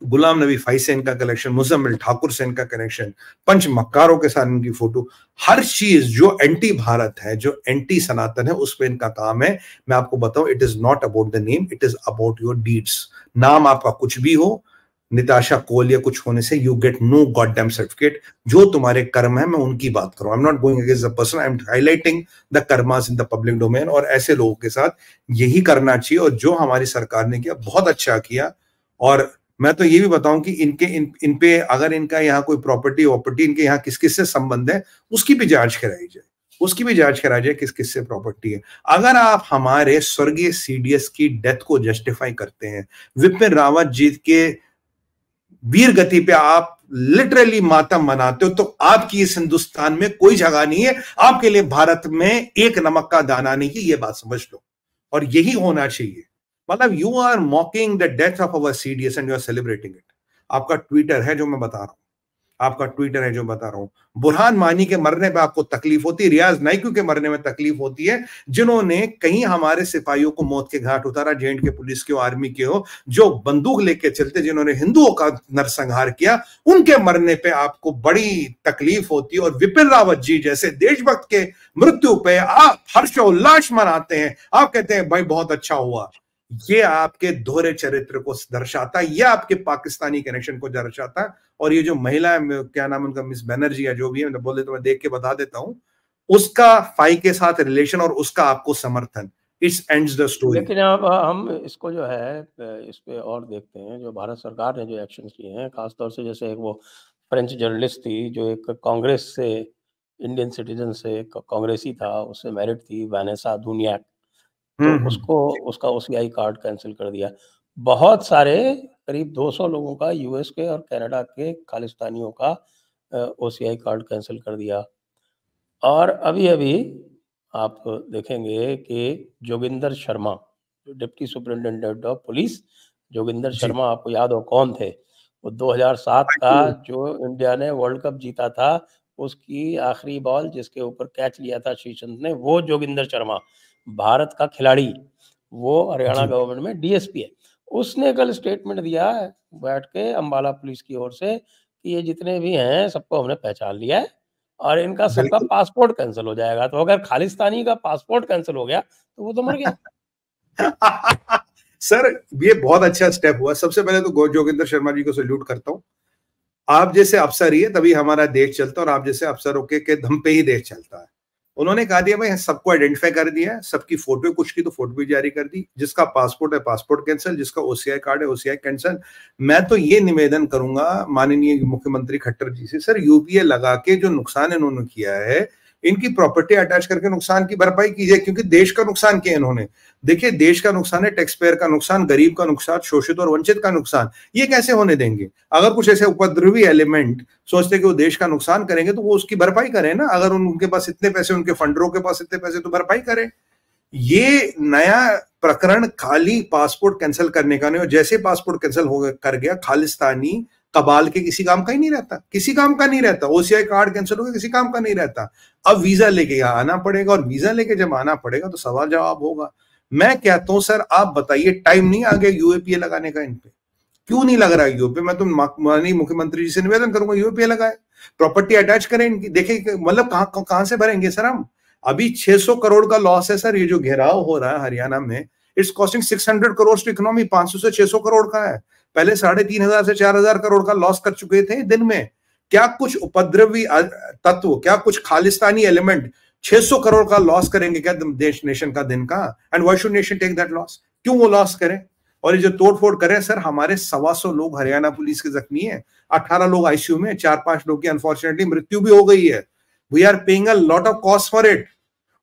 गुलाम नबी फाई से इनका कलेक्शन, मुजम्मिल ठाकुर से इनका कनेक्शन, पंच मक्कारों के साथ इनकी फोटो, हर चीज जो एंटी भारत है, जो एंटी सनातन है, उस पर इनका काम है। मैं आपको बताऊं, it is not about the name, it is about your deeds. नाम आपका कुछ भी हो, निताशा कोल या कुछ होने से you get no god damn certificate. जो तुम्हारे कर्म है, मैं उनकी बात करूं। I am not going against the person, I am highlighting the karmas in the public domain. और ऐसे लोगों के साथ यही करना चाहिए, और जो हमारी सरकार ने किया बहुत अच्छा किया। और मैं तो ये भी बताऊं कि इन पे अगर इनका यहाँ कोई प्रॉपर्टी इनके यहाँ किस किस से संबंध है, उसकी भी जांच कराई जाए, उसकी भी जांच कराई जाए किस किस से प्रॉपर्टी है। अगर आप हमारे स्वर्गीय सीडीएस की डेथ को जस्टिफाई करते हैं, विपिन रावत जी के वीर गति पे आप लिटरली मातम मनाते हो, तो आपकी इस हिंदुस्तान में कोई जगह नहीं है। आपके लिए भारत में एक नमक का दाना नहीं है, ये बात समझ लो। और यही होना चाहिए। मतलब you are mocking the death of our CDS and you are celebrating it. आपका ट्विटर है जो मैं बता रहा हूं, आपका ट्विटर है जो बता रहा हूं। बुरहान मानी के मरने पे आपको तकलीफ होती है, रियाज नाइकू के मरने में तकलीफ होती है, जिन्होंने कहीं हमारे सिपाहियों को मौत के घाट उतारा, जेएंड के पुलिस के हो, आर्मी के हो, जो बंदूक लेके चलते, जिन्होंने हिंदुओं का नरसंहार किया, उनके मरने पे आपको बड़ी तकलीफ होती है। और विपिन रावत जी जैसे देशभक्त के मृत्यु पे आप हर्षोल्लास मनाते हैं, आप कहते हैं भाई बहुत अच्छा हुआ। ये आपके दोहरे चरित्र को दर्शाता है, ये आपके पाकिस्तानी कनेक्शन को दर्शाता है। और ये जो महिला है, क्या नाम उनका, मिस बनर्जी या जो भी है, बोले तो मैं देख के बता देता हूं, उसका फाई के साथ रिलेशन और उसका आपको समर्थन, इट्स एंड्स द स्टोरी। लेकिन अब हम इसको जो है इस पे और देखते हैं, जो भारत सरकार ने जो एक्शन किए हैं, खासतौर से जैसे एक वो फ्रेंच जर्नलिस्ट थी जो एक कांग्रेस से, इंडियन सिटीजन से, कांग्रेसी था, उससे मैरिड थी, वैनेसा दुनियाक, तो उसको उसका ओसीआई कार्ड कैंसिल कर दिया। बहुत सारे करीब 200 लोगों का, यूएस के और कनाडा के खालिस्तानियों का ओसीआई कार्ड कैंसिल कर दिया। और अभी-अभी आप देखेंगे कि जोगिंदर शर्मा, जो deputy superintendent of police, Joginder Sharma, आपको याद हो कौन थे? वो 2007 का जो इंडिया ने वर्ल्ड कप जीता था, उसकी आखिरी बॉल जिसके ऊपर कैच लिया था श्रीसंत ने, वो जोगिंदर शर्मा, भारत का खिलाड़ी, वो हरियाणा गवर्नमेंट में डीएसपी है। उसने कल स्टेटमेंट दिया है बैठ के अंबाला पुलिस की ओर से कि ये जितने भी हैं सबको हमने पहचान लिया है और इनका सबका पासपोर्ट कैंसिल हो जाएगा। तो अगर खालिस्तानी का पासपोर्ट कैंसिल हो गया तो वो तो मर गया। सर ये बहुत अच्छा स्टेप हुआ। सबसे पहले तो जोगिंदर शर्मा जी को सैल्यूट करता हूं। आप जैसे अफसर ही है तभी हमारा देश चलता है, और आप जैसे अफसरों के दम पे ही देश चलता है। उन्होंने कहा दिया भाई सबको आइडेंटिफाई कर दिया है, सबकी फोटो, कुछ की तो फोटो भी जारी कर दी, जिसका पासपोर्ट है पासपोर्ट कैंसिल, जिसका ओसीआई कार्ड है ओसीआई कैंसिल। मैं तो ये निवेदन करूंगा माननीय मुख्यमंत्री खट्टर जी से, सर यूपीए लगा के जो नुकसान इन्होंने किया है, इनकी प्रॉपर्टी अटैच करके नुकसान की भरपाई कीजिए, क्योंकि देश का नुकसान किया इन्होंने। देखिए देश का नुकसान है, टैक्स पेयर का नुकसान, गरीब का नुकसान, शोषित और वंचित का नुकसान, ये कैसे होने देंगे? अगर कुछ ऐसे उपद्रवी एलिमेंट सोचते कि वो देश का नुकसान करेंगे तो वो उसकी भरपाई करें ना। अगर उनके पास इतने पैसे, उनके फंडरों के पास इतने पैसे, तो भरपाई करें। ये नया प्रकरण खाली पासपोर्ट कैंसिल करने का नहीं, और जैसे पासपोर्ट कैंसिल हो कर गया, खालिस्तानी कबाल के किसी काम का ही नहीं रहता, किसी काम का नहीं रहता। ओसीआई कार्ड कैंसिल हो गया, किसी काम का नहीं रहता। अब वीजा लेके यहाँ आना पड़ेगा, और वीजा लेके जब आना पड़ेगा तो सवाल जवाब होगा। मैं कहता हूं सर आप बताइए, टाइम नहीं आ गया यूएपीए लगाने का? इन पे क्यों नहीं लग रहा है यूपीए? मैं तो माननीय मुख्यमंत्री जी से निवेदन करूंगा यूपीए लगाए, प्रॉपर्टी अटैच करें इनकी। देखिए मतलब कहां से भरेंगे सर हम? अभी 600 करोड़ का लॉस है सर। ये जो घेराव हो रहा है हरियाणा में, it's costing 600 crore to economy. 500 से 600 करोड़ का है। पहले 3,500 से 4,000 करोड़ का लॉस कर चुके थे दिन में। क्या कुछ उपद्रवी तत्व, क्या कुछ खालिस्तानी एलिमेंट 600 करोड़ का लॉस करेंगे क्या देश, नेशन का दिन का? And why should nation take that loss? क्यों वो लॉस करें? और ये जो तोड़फोड़ करें सर, हमारे 125 लोग हरियाणा पुलिस के जख्मी हैं, 18 लोग आईसीयू में, 4-5 लोग की अनफॉर्चुनेटली मृत्यु भी हो गई है। We are paying a lot of cost for it.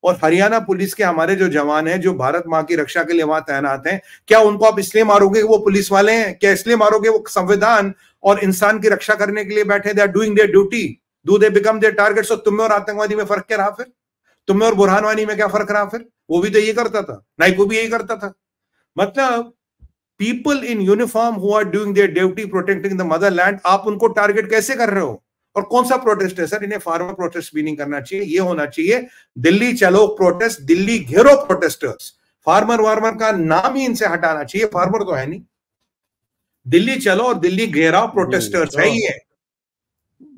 और हरियाणा पुलिस के हमारे जो जवान हैं, जो भारत माँ की रक्षा के लिए वहां तैनात हैं, क्या उनको आप इसलिए मारोगे कि वो पुलिस वाले हैं? क्या इसलिए मारोगे वो संविधान और इंसान की रक्षा करने के लिए बैठे? They are doing their duty, do they become their targets? और तुम में और आतंकवादी में फर्क क्या रहा फिर? तुम में और बुरहान वानी में क्या फर्क रहा फिर? वो भी तो ये करता था, नाइको भी यही करता था। मतलब people in uniform who are doing their duty protecting the motherland, आप उनको टारगेट कैसे कर रहे हो? और कौन सा प्रोटेस्ट है सर? इन्हें फार्मर प्रोटेस्ट भी नहीं करना चाहिए, ये होना चाहिए दिल्ली चलो प्रोटेस्ट, दिल्ली घेरो प्रोटेस्टर्स। फार्मर वार्मर का नाम ही इनसे हटाना चाहिए, फार्मर तो है नहीं। दिल्ली चलो और दिल्ली घेराओ प्रोटेस्टर्स है ये।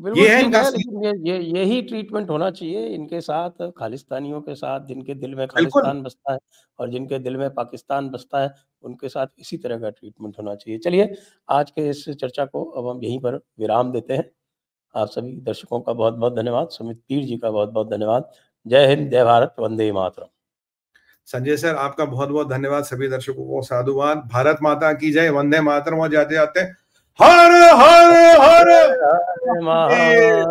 बिल्कुल ये है ठीक इनका है, लेकिन यही ट्रीटमेंट होना चाहिए इनके साथ, खालिस्तानियों के साथ, जिनके दिल में बिल्कुल। खालिस्तान बसता है और जिनके दिल में पाकिस्तान बसता है, उनके साथ इसी तरह का ट्रीटमेंट होना चाहिए। चलिए, आज के इस चर्चा को अब हम यहीं पर विराम देते हैं। आप सभी दर्शकों का बहुत-बहुत धन्यवाद। सुमित पीर जी का बहुत-बहुत धन्यवाद। जय हिंद, जय भारत, वंदे मातरम। संजय सर आपका बहुत बहुत धन्यवाद। सभी दर्शकों को साधुवाद। भारत माता की जय, वंदे मातरम। और जाते जाते हर हर हर हर हर महादेव।